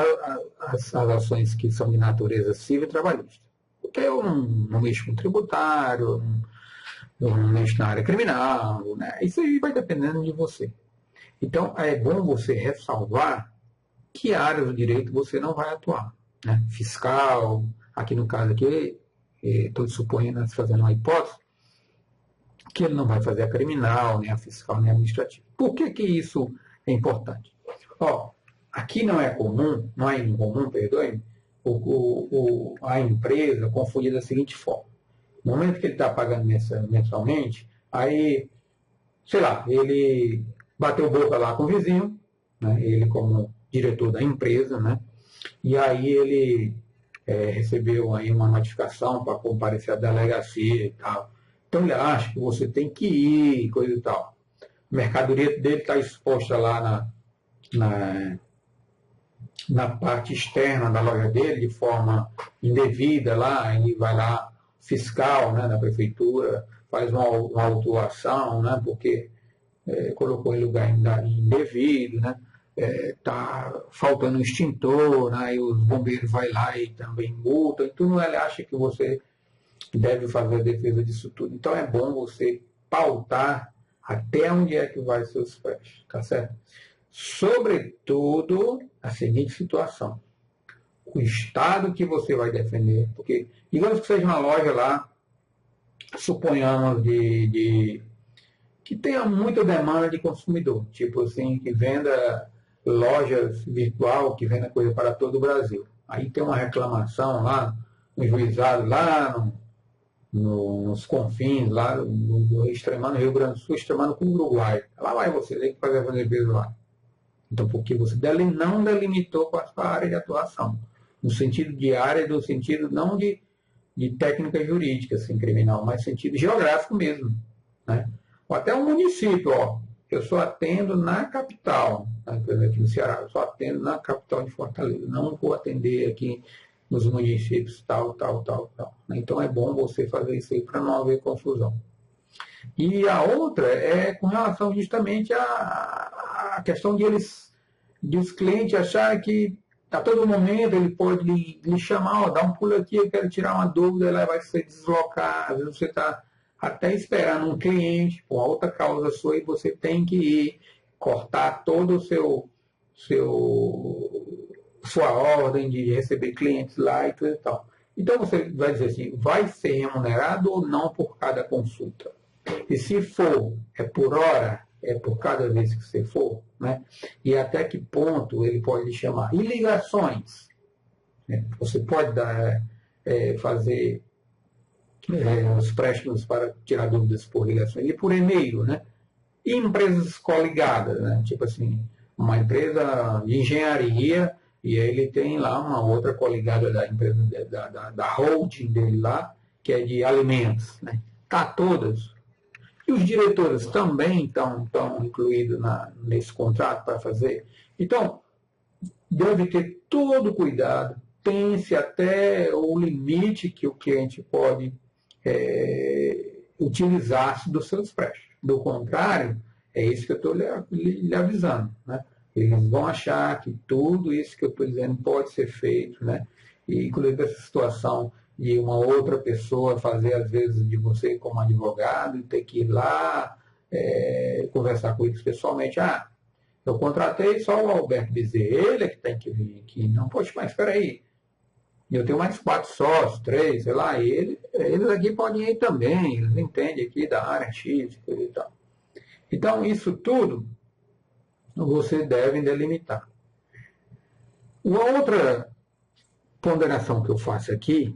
as ações que são de natureza civil e trabalhista. Porque eu não mexo com tributário, não mexo na área criminal, né? Isso aí vai dependendo de você. Então, é bom você ressalvar que áreas do direito você não vai atuar. Né? Fiscal, aqui no caso aqui, estou suponhando, fazendo uma hipótese, que ele não vai fazer a criminal, nem a fiscal, nem a administrativa. Por que isso é importante? Aqui não é incomum, perdoe-me, a empresa confundir da seguinte forma: no momento que ele está pagando mensalmente, aí, sei lá, ele bateu boca lá com o vizinho, né, ele como diretor da empresa, né, e aí ele recebeu aí uma notificação para comparecer à delegacia e tal. Então ele acha que você tem que ir, coisa e tal. A mercadoria dele está exposta lá na parte externa da loja dele, de forma indevida lá, e vai lá, fiscal, né, da prefeitura, faz uma autuação, né, porque colocou em lugar indevido, né, tá faltando um extintor, né, e os bombeiros vai lá e também multam, então ele acha que você deve fazer a defesa disso tudo. Então é bom você pautar até onde é que vai seus pés, tá certo? Sobretudo a seguinte situação: o estado que você vai defender, porque digamos que seja uma loja lá, suponhamos que tenha muita demanda de consumidor, tipo assim, que venda lojas virtual, que venda coisa para todo o Brasil. Aí tem uma reclamação lá no juizado, lá nos confins, lá extremando o Rio Grande do Sul, extremando com o Uruguai. Lá vai você, tem que fazer a defesa lá. Então, porque você não delimitou com a sua área de atuação. No sentido de área, no sentido não de técnica jurídica, assim, criminal, mas sentido geográfico mesmo. Né? Ou até um município, eu só atendo na capital, aqui no Ceará, eu só atendo na capital de Fortaleza. Não vou atender aqui nos municípios, tal. Então é bom você fazer isso aí para não haver confusão. E a outra é com relação justamente à questão de os clientes acharem que a todo momento ele pode lhe chamar, ó, dá um pulo aqui, eu quero tirar uma dúvida, ela vai se deslocar, às vezes você está até esperando um cliente com outra causa sua e você tem que ir cortar todo o sua ordem de receber clientes lá e tudo e tal. Então você vai dizer assim, vai ser remunerado ou não por cada consulta? E se for, é por hora, é por cada vez que você for, né? E até que ponto ele pode lhe chamar? E ligações? Né? Você pode fazer os préstimos para tirar dúvidas por ligações e por e-mail, né? E empresas coligadas, né? Tipo assim, uma empresa de engenharia e ele tem lá uma outra coligada da empresa da holding dele lá, que é de alimentos, né? Tá todas. E os diretores também estão incluídos nesse contrato para fazer. Então, deve ter todo cuidado, pense até o limite que o cliente pode utilizar dos seus préstimos. Do contrário, é isso que eu estou lhe avisando. Né? Eles vão achar que tudo isso que eu estou dizendo pode ser feito, né? E, inclusive essa situação de uma outra pessoa fazer, às vezes, de você como advogado e ter que ir lá conversar com eles pessoalmente. Ah, eu contratei só o Alberto Bezerra, ele é que tem que vir aqui. Não, poxa, mas espera aí. Eu tenho mais 4 sócios, 3, sei lá, eles aqui podem ir também, eles entendem aqui da área artística e tal. Então, isso tudo você deve delimitar. Uma outra ponderação que eu faço aqui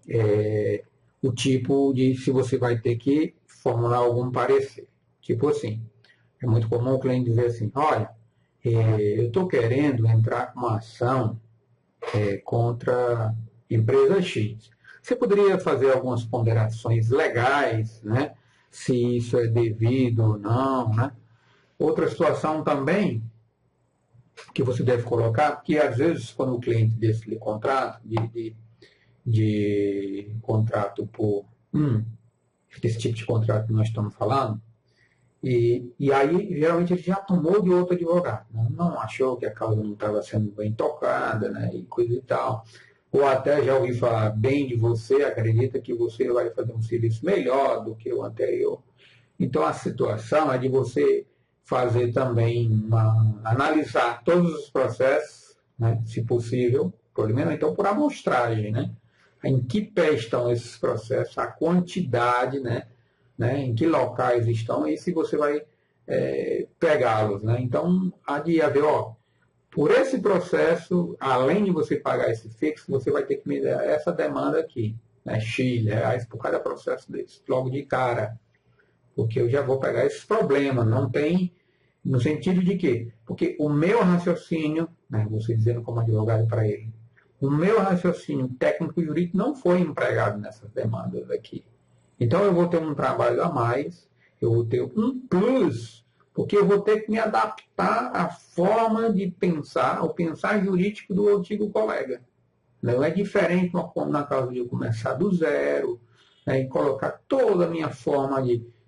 é o tipo de se você vai ter que formular algum parecer. Tipo assim, é muito comum o cliente dizer assim, olha, eu estou querendo entrar com uma ação contra empresa X. Você poderia fazer algumas ponderações legais, né? Se isso é devido ou não, né? Outra situação também que você deve colocar, porque às vezes quando o cliente desse lhe contrata, de contrato por esse tipo de contrato que nós estamos falando, e aí geralmente ele já tomou de outro advogado, né? Não achou que a causa não estava sendo bem tocada, né? E coisa e tal, ou até já ouvi falar bem de você, acredita que você vai fazer um serviço melhor do que o anterior. Então a situação é de você fazer também analisar todos os processos, né, se possível, por menos então por amostragem, né? Em que pé estão esses processos, a quantidade, né, em que locais estão e se você vai pegá-los, né? Então há de haver, por esse processo, além de você pagar esse fixo, você vai ter que me dar essa demanda aqui, né, X reais por cada processo desse, logo de cara, porque eu já vou pegar esses problemas, não tem, no sentido de quê? Porque o meu raciocínio, né, você dizendo como advogado para ele, o meu raciocínio técnico e jurídico não foi empregado nessas demandas aqui. Então eu vou ter um trabalho a mais, eu vou ter um plus, porque eu vou ter que me adaptar à forma de pensar, ao pensar jurídico do antigo colega. Não é diferente na causa de eu começar do zero, né, e colocar toda a minha forma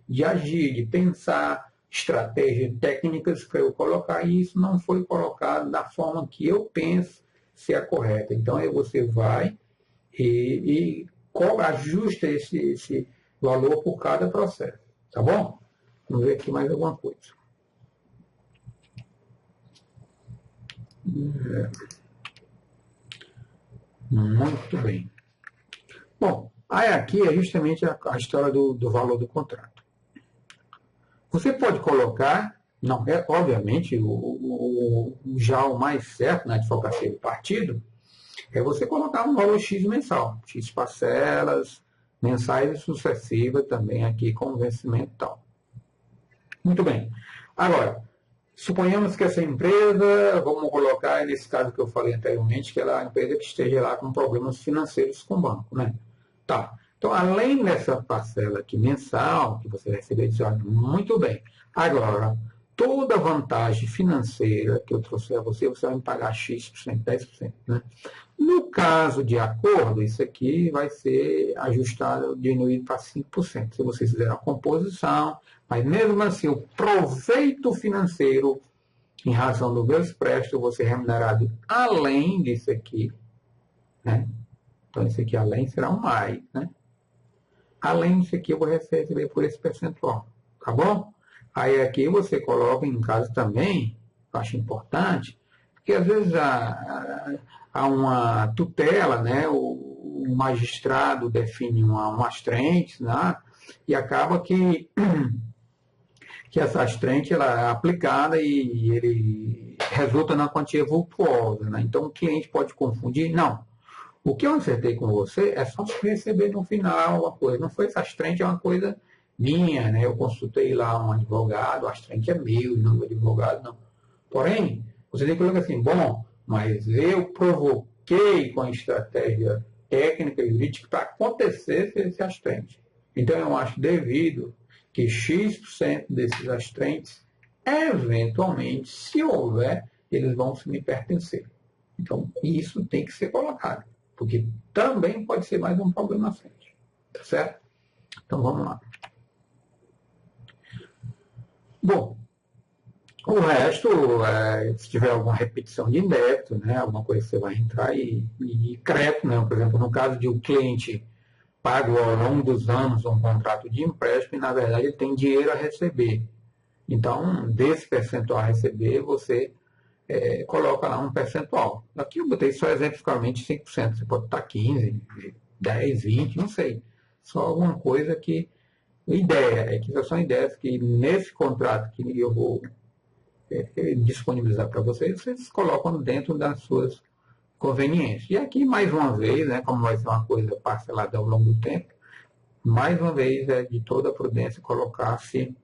de agir, de pensar, estratégias técnicas para eu colocar, e isso não foi colocado da forma que eu penso ser a correta. Então aí você vai e ajusta esse valor por cada processo. Tá bom? Vamos ver aqui mais alguma coisa. Muito bem. Bom, aí aqui é justamente a história do valor do contrato. Você pode colocar, não é obviamente já o mais certo na advocacia do partido, é você colocar um valor X mensal, X parcelas, mensais e sucessivas também aqui com vencimento e tal. Muito bem. Agora, suponhamos que essa empresa, vamos colocar nesse caso que eu falei anteriormente, que ela é uma empresa que esteja lá com problemas financeiros com o banco, né? Tá. Então, além dessa parcela aqui mensal, que você recebe adicional, muito bem. Agora, toda vantagem financeira que eu trouxer a você, você vai me pagar X%, 10%, né? No caso de acordo, isso aqui vai ser ajustado, diminuído para 5%, se vocês fizerem a composição, mas mesmo assim, o proveito financeiro, em razão do meu empréstimo, vou ser remunerado além disso aqui, né? Então, isso aqui além será um mais, né? Além disso aqui, eu vou receber por esse percentual, tá bom? Aí aqui você coloca em caso também, eu acho importante, porque às vezes há uma tutela, né? O magistrado define umas trentes, né? E acaba que essa trente ela é aplicada e ele resulta na quantia vultuosa, né? Então o cliente pode confundir, não. O que eu acertei com você é só receber no final uma coisa. Não foi essa trente, é uma coisa minha, né? Eu consultei lá um advogado, a trente é meu, não do advogado, não. Porém, você tem que colocar assim, bom, mas eu provoquei com a estratégia técnica e jurídica para acontecer esse astrente. Então, eu acho devido que X% desses astrentes, eventualmente, se houver, eles vão se me pertencer. Então, isso tem que ser colocado, porque também pode ser mais um problema à frente. Tá certo? Então, vamos lá. Bom, o resto, se tiver alguma repetição de débito, né, alguma coisa que você vai entrar e crédito, né, por exemplo, no caso de um cliente pago ao longo dos anos um contrato de empréstimo e, na verdade, ele tem dinheiro a receber. Então, desse percentual a receber, você coloca lá um percentual. Aqui eu botei só exemplificamente 5%, você pode estar 15%, 10%, 20%, não sei. Só alguma coisa que... Ideia, é que são ideias que nesse contrato que eu vou disponibilizar para vocês, vocês colocam dentro das suas conveniências. E aqui, mais uma vez, né, como vai ser uma coisa parcelada ao longo do tempo, mais uma vez é de toda a prudência colocar-se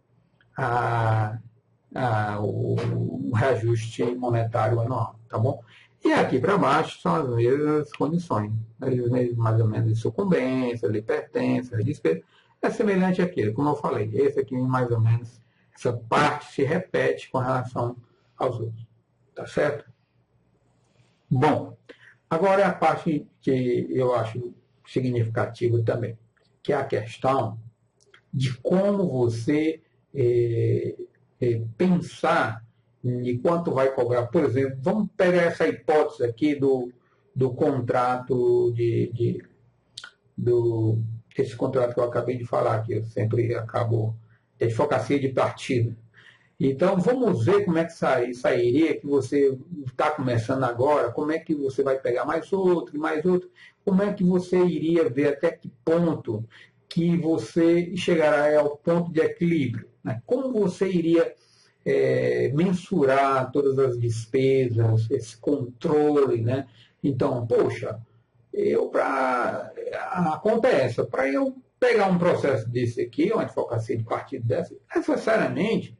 o reajuste monetário anual, tá bom? E aqui para baixo são as mesmas condições, mais ou menos de sucumbência, de pertença, de despesa. É semelhante àquilo, como eu falei, esse aqui mais ou menos, essa parte se repete com relação aos outros, tá certo? Bom, agora é a parte que eu acho significativa também, que é a questão de como você pensar em quanto vai cobrar. Por exemplo, vamos pegar essa hipótese aqui do contrato esse contrato que eu acabei de falar, que eu sempre acabo de advocacia de partido. Então, vamos ver como é que sairia, que você está começando agora, como é que você vai pegar mais outro, como é que você iria ver até que ponto que você chegará ao ponto de equilíbrio, né? Como você iria mensurar todas as despesas, esse controle, né? Então, poxa, a conta é essa, para eu pegar um processo desse aqui, uma advocacia de partido dessa, necessariamente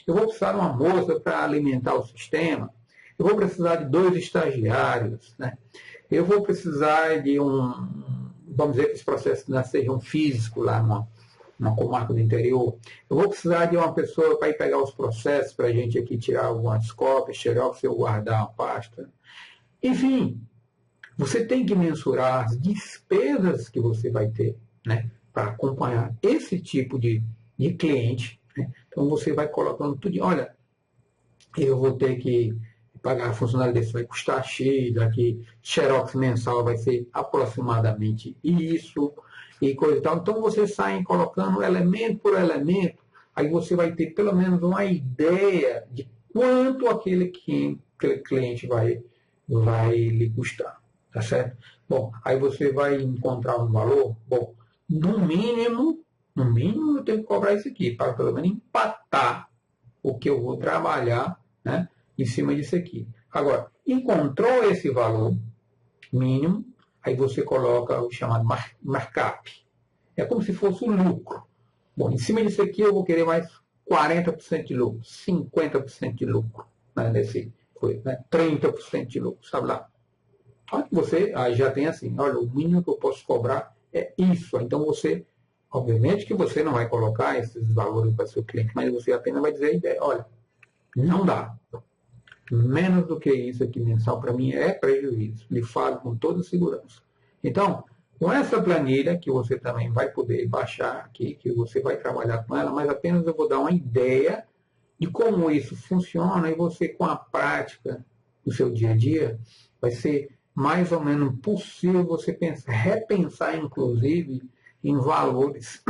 eu vou precisar de uma moça para alimentar o sistema, eu vou precisar de 2 estagiários, né? Eu vou precisar de vamos dizer que esse processo não seja um físico lá numa comarca do interior, eu vou precisar de uma pessoa para ir pegar os processos para a gente aqui tirar algumas cópias, xerox, eu guardar uma pasta. Enfim, você tem que mensurar as despesas que você vai ter, né, para acompanhar esse tipo de cliente, né? Então você vai colocando tudo. Olha, eu vou ter que pagar funcionário desse, vai custar X, aqui xerox mensal vai ser aproximadamente isso, e coisa e tal. Então você sai colocando elemento por elemento, aí você vai ter pelo menos uma ideia de quanto aquele cliente vai lhe custar. Tá certo? Bom, aí você vai encontrar um valor, bom, no mínimo eu tenho que cobrar isso aqui, para pelo menos empatar o que eu vou trabalhar, né, em cima disso aqui. Agora, encontrou esse valor mínimo, aí você coloca o chamado markup. É como se fosse o lucro. Bom, em cima disso aqui eu vou querer mais 40% de lucro, 50% de lucro, né, né, 30% de lucro, sabe lá. Você aí já tem assim, olha, o mínimo que eu posso cobrar é isso. Então você, obviamente que você não vai colocar esses valores para seu cliente, mas você apenas vai dizer a ideia, olha, não dá. Menos do que isso aqui mensal, para mim, é prejuízo. Lhe falo com toda segurança. Então, com essa planilha, que você também vai poder baixar aqui, que você vai trabalhar com ela, mas apenas eu vou dar uma ideia de como isso funciona e você, com a prática do seu dia a dia, vai ser mais ou menos possível você repensar, inclusive, em valores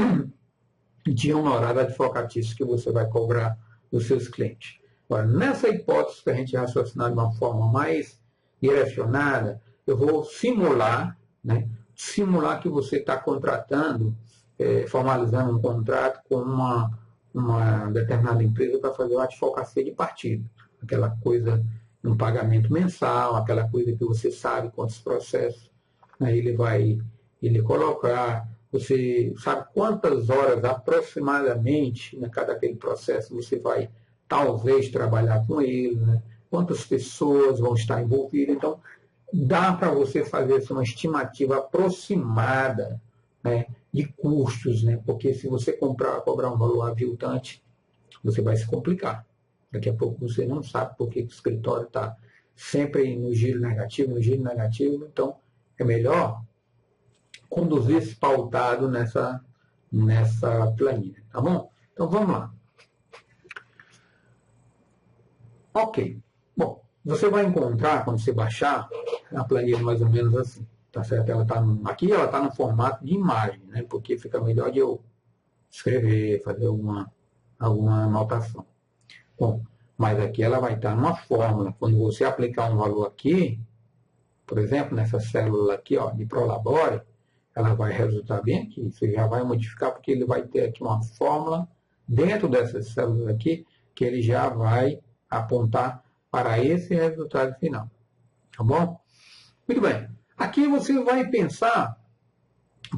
de honorário advocatício que você vai cobrar dos seus clientes. Agora, nessa hipótese, para a gente raciocinar de uma forma mais direcionada, eu vou simular, né, simular que você está contratando, formalizando um contrato com uma determinada empresa para fazer uma advocacia de partido. Aquela coisa, um pagamento mensal, aquela coisa que você sabe quantos processos, né, ele colocar, você sabe quantas horas aproximadamente, né, cada aquele processo você vai talvez trabalhar com ele, né? Quantas pessoas vão estar envolvidas. Então, dá para você fazer uma estimativa aproximada, né, de custos, né? Porque se você cobrar um valor aviltante, você vai se complicar. Daqui a pouco você não sabe por que o escritório está sempre no giro negativo, então é melhor conduzir-se pautado nessa planilha, tá bom? Então vamos lá. Ok. Bom, você vai encontrar, quando você baixar, a planilha mais ou menos assim. Tá certo? Aqui ela está no formato de imagem, né? Porque fica melhor de eu escrever, fazer alguma anotação. Bom, mas aqui ela vai estar numa fórmula. Quando você aplicar um valor aqui, por exemplo, nessa célula aqui, ó, de Prolabore, ela vai resultar bem aqui. Você já vai modificar, porque ele vai ter aqui uma fórmula dentro dessas células aqui, que ele já vai apontar para esse resultado final. Tá bom? Muito bem. Aqui você vai pensar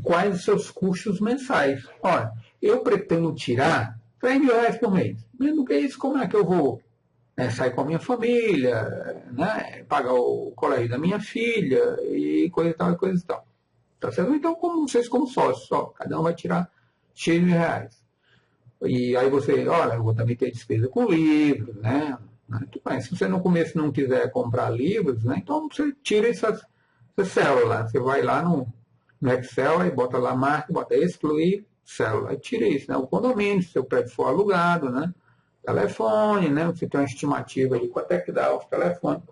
quais os seus custos mensais. Olha, eu pretendo tirar R$3.000 por mês. Menos do que isso, como é que eu vou sair com a minha família, né, pagar o colégio da minha filha e coisa e tal, e coisa e tal. Tá certo? Então, como vocês como sócios, só, cada um vai tirar X mil reais. E aí você, olha, eu vou também ter despesa com livros, né? Se você no começo não quiser comprar livros, né? Então você tira essa célula. Você vai lá no Excel, aí bota lá marca, bota excluir célula. Aí tira isso, né? O condomínio, se o prédio for alugado, né? Telefone, né? Você tem uma estimativa de quanto é que dá o telefone.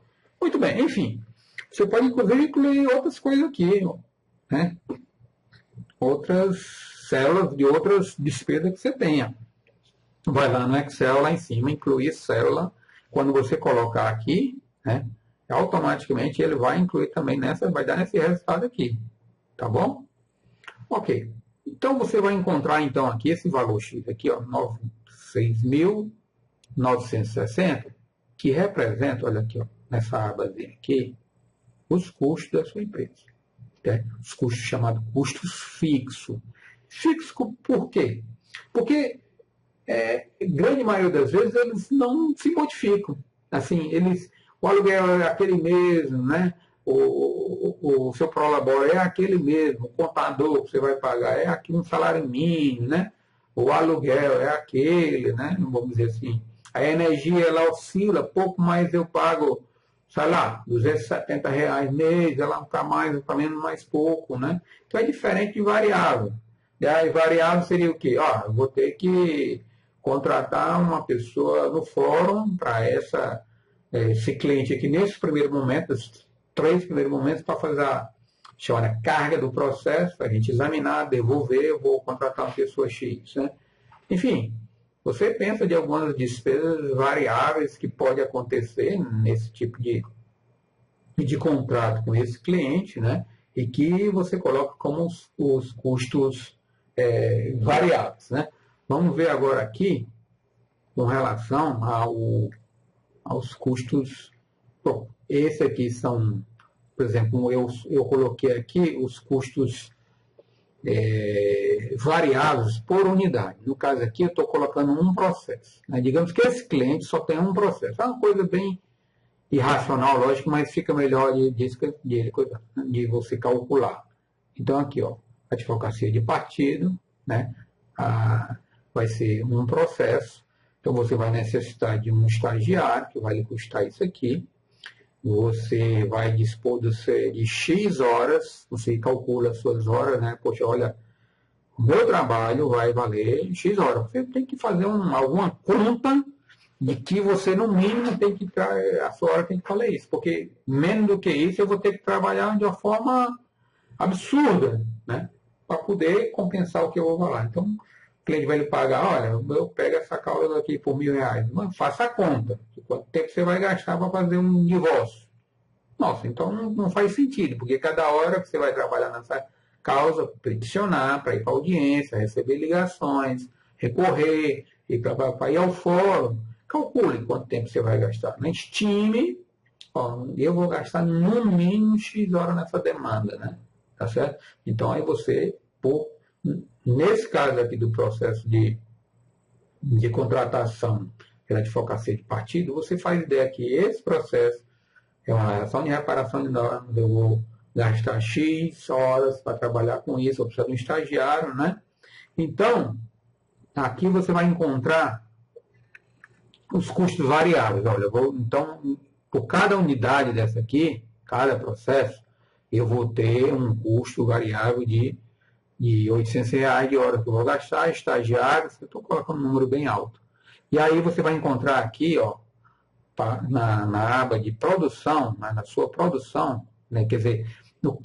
Muito bem, enfim. Você pode inclusive incluir outras coisas aqui, né? Outras células de outras despesas que você tenha. Vai lá no Excel, lá em cima, incluir célula. Quando você colocar aqui, né, automaticamente ele vai incluir também vai dar nesse resultado aqui. Tá bom? Ok. Então você vai encontrar então aqui esse valor X aqui, ó, 6.960, que representa, olha aqui, ó, nessa abazinha aqui, os custos da sua empresa. Né? Os custos chamados custos fixos. Fixo por quê? Porque grande maioria das vezes eles não se modificam. Assim, o aluguel é aquele mesmo, né? O seu prolabore é aquele mesmo, o contador que você vai pagar é aqui um salário mínimo, né? O aluguel é aquele, né? Vamos dizer assim. A energia ela oscila, pouco mais eu pago, sei lá, R$270 mês, ela para mais ou para menos, mais pouco, né? Então é diferente de variável. E aí variável seria o quê? Eu vou ter que contratar uma pessoa no fórum para esse cliente aqui nesse primeiro momento, esses 3 primeiros momentos, para fazer a chamada carga do processo, para a gente examinar, devolver, eu vou contratar uma pessoa X. Né? Enfim, você pensa de algumas despesas variáveis que pode acontecer nesse tipo de contrato com esse cliente, né? E que você coloca como os custos variáveis. Né? Vamos ver agora aqui, com relação aos custos. Bom, esse aqui são, por exemplo, eu coloquei aqui os custos variáveis por unidade. No caso aqui, eu estou colocando um processo. Né? Digamos que esse cliente só tem um processo. É uma coisa bem irracional, lógico, mas fica melhor de você calcular. Então, aqui, ó, advocacia de partido, né? Vai ser um processo Então, você vai necessitar de um estagiário, que vai lhe custar isso aqui. Você vai dispor de X horas, você calcula as suas horas, né? Poxa, olha, o meu trabalho vai valer X horas. Você tem que fazer alguma conta de que você, no mínimo, tem que a sua hora tem que valer isso. Porque menos do que isso, eu vou ter que trabalhar de uma forma absurda, né? Para poder compensar o que eu vou falar. Então, o cliente vai lhe pagar, olha, eu pego essa causa aqui por R$ 1.000. Mas faça a conta. Quanto tempo você vai gastar para fazer um divórcio? Nossa, então não faz sentido, porque cada hora que você vai trabalhar nessa causa, peticionar, para ir para audiência, receber ligações, recorrer, para ir ao fórum, calcule quanto tempo você vai gastar. Estime, ó, eu vou gastar no mínimo X horas nessa demanda, né? Tá certo? Então aí você, nesse caso aqui do processo de contratação pela advocacia de partido, você faz ideia que esse processo é uma ação de reparação de normas, eu vou gastar X horas para trabalhar com isso, eu preciso de um estagiário, né? Então, aqui você vai encontrar os custos variáveis. Olha, então, por cada unidade dessa aqui, cada processo, eu vou ter um custo variável de R$ 800 de hora que eu vou gastar, estagiário, eu estou colocando um número bem alto. E aí você vai encontrar aqui, ó, na aba de produção, na sua produção, né, quer dizer,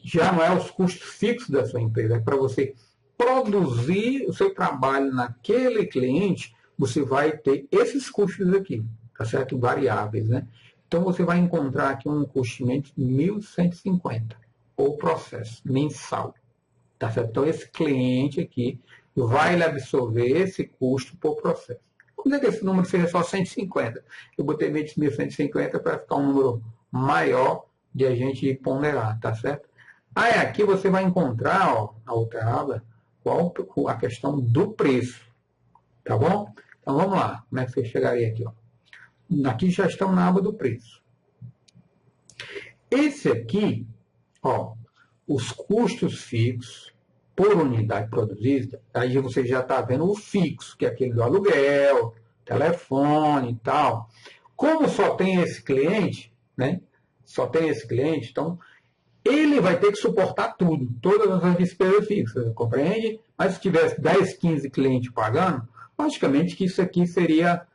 já não é os custos fixos da sua empresa, é para você produzir o seu trabalho naquele cliente, você vai ter esses custos aqui, tá certo? Variáveis, né? Então você vai encontrar aqui um custo de 1.150 ou processo mensal, tá certo? Então esse cliente aqui vai lhe absorver esse custo por processo. Vamos dizer que esse número seja só 150. Eu botei 1.150 para ficar um número maior de a gente ponderar, tá certo? Aí aqui você vai encontrar, ó, na outra aba, a questão do preço, tá bom? Então vamos lá, como é que você chegaria aqui, ó? Aqui já estamos na aba do preço. Esse aqui, ó, os custos fixos por unidade produzida, aí você já está vendo o fixo, que é aquele do aluguel, telefone e tal. Como só tem esse cliente, né? Só tem esse cliente, então ele vai ter que suportar tudo, todas as despesas fixas, compreende? Mas se tivesse 10, 15 clientes pagando, logicamente que isso aqui seria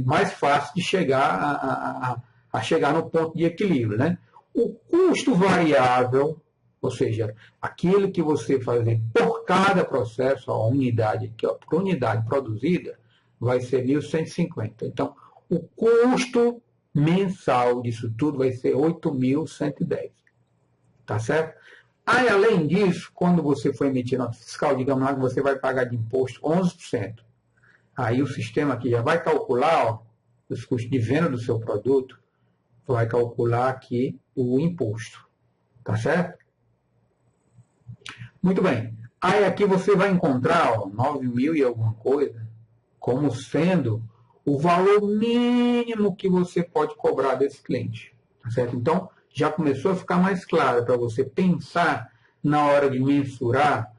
mais fácil de chegar a chegar no ponto de equilíbrio, né? O custo variável, ou seja, aquilo que você fazer por cada processo, a unidade, que é por unidade produzida, vai ser 1.150. Então, o custo mensal disso tudo vai ser 8.110. Tá certo? Aí, além disso, quando você for emitir nota fiscal, digamos lá que você vai pagar de imposto 11%. Aí o sistema aqui já vai calcular, ó, os custos de venda do seu produto, vai calcular aqui o imposto. Tá certo? Muito bem. Aí aqui você vai encontrar, ó, 9.000 e alguma coisa, como sendo o valor mínimo que você pode cobrar desse cliente. Tá certo? Então, já começou a ficar mais claro para você pensar na hora de mensurar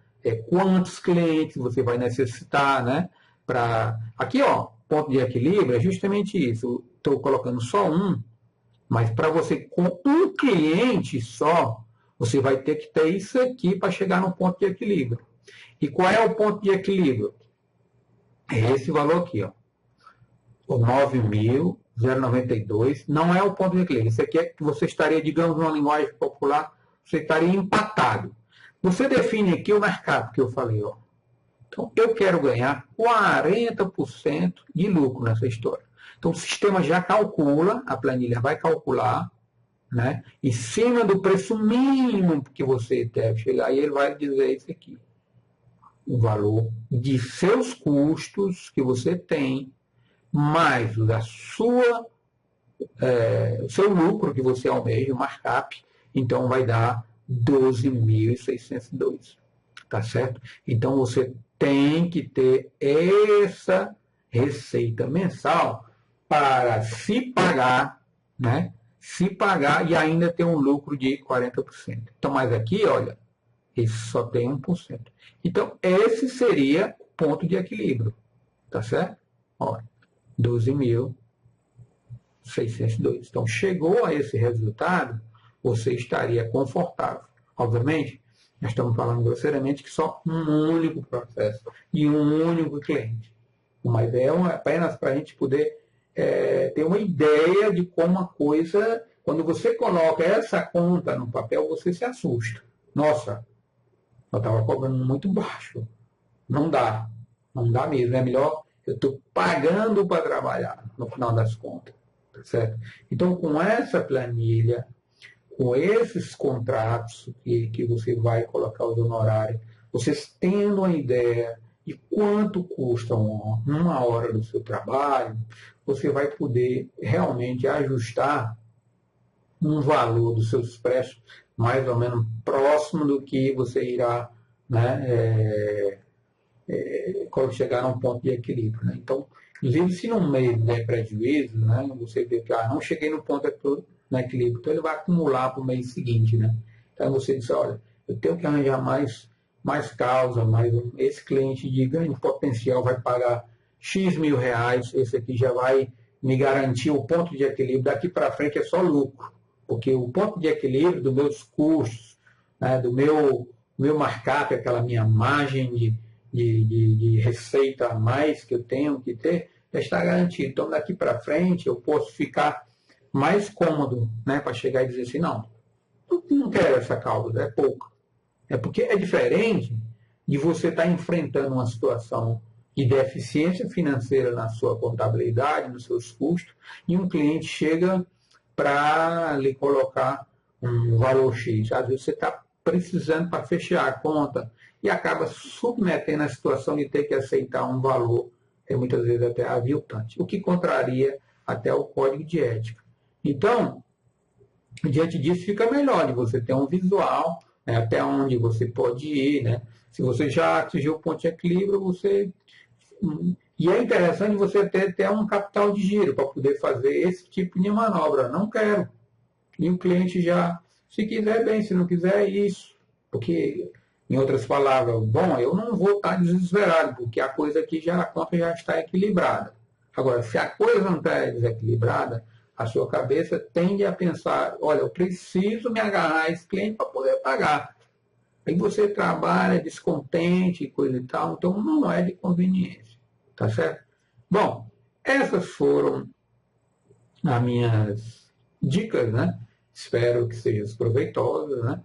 quantos clientes você vai necessitar, né? Aqui, ó, ponto de equilíbrio é justamente isso. Estou colocando só um, mas para você, com um cliente só, você vai ter que ter isso aqui para chegar no ponto de equilíbrio. E qual é o ponto de equilíbrio? É esse valor aqui, ó. O 9.092 não é o ponto de equilíbrio. Isso aqui é que você estaria, digamos, numa linguagem popular, você estaria empatado. Você define aqui o mercado que eu falei, ó. Então, eu quero ganhar 40% de lucro nessa história. Então, o sistema já calcula, a planilha vai calcular, né, em cima do preço mínimo que você deve chegar, e ele vai dizer isso aqui. O valor de seus custos que você tem, mais o seu lucro que você almeja, o markup, então vai dar 12.602. Tá certo? Então, você tem que ter essa receita mensal para se pagar, né? Se pagar e ainda ter um lucro de 40%. Então, mas aqui, olha, esse só tem 1%. Então, esse seria o ponto de equilíbrio, tá certo? Olha, 12.602. Então, chegou a esse resultado, você estaria confortável. Obviamente, nós estamos falando grosseiramente que só um único processo e um único cliente. Uma ideia apenas para a gente poder ter uma ideia de como a coisa, quando você coloca essa conta no papel, você se assusta. Nossa, eu estava cobrando muito baixo. Não dá mesmo. É melhor eu estou pagando para trabalhar, no final das contas. Certo? Então, com essa planilha, com esses contratos que você vai colocar os honorários, vocês tendo uma ideia de quanto custa uma hora do seu trabalho, você vai poder realmente ajustar um valor dos seus preços mais ou menos próximo do que você irá, né, quando chegar a um ponto de equilíbrio. Né? Então, inclusive, se no mês der prejuízo, né, você vê que não cheguei no ponto no equilíbrio, então ele vai acumular para o mês seguinte. Né? Então você diz, olha, eu tenho que arranjar mais causa, esse cliente de grande potencial vai pagar X mil reais, esse aqui já vai me garantir o ponto de equilíbrio, daqui para frente é só lucro, porque o ponto de equilíbrio dos meus custos, né, do meu markup, aquela minha margem de receita a mais que eu tenho que ter, já está garantido. Então, daqui para frente, eu posso ficar mais cômodo, né, para chegar e dizer assim, não quero essa causa, é pouco. É porque é diferente de você estar enfrentando uma situação de deficiência financeira na sua contabilidade, nos seus custos, e um cliente chega para lhe colocar um valor X. Às vezes você está precisando para fechar a conta e acaba submetendo a situação de ter que aceitar um valor, muitas vezes até aviltante, o que contraria até o código de ética. Então, diante disso, fica melhor de você ter um visual, né, até onde você pode ir. Né? Se você já atingiu o ponto de equilíbrio, você... E é interessante você ter um capital de giro para poder fazer esse tipo de manobra. Não quero. E o cliente já, se quiser, bem, se não quiser, é isso. Porque, em outras palavras, bom, eu não vou estar desesperado, porque a coisa aqui já, a conta já está equilibrada. Agora, se a coisa não está desequilibrada, a sua cabeça tende a pensar, olha, eu preciso me agarrar a esse cliente para poder pagar. Aí você trabalha descontente, coisa e tal, então não é de conveniência. Tá certo? Bom, essas foram as minhas dicas, né? Espero que sejam proveitosas, né?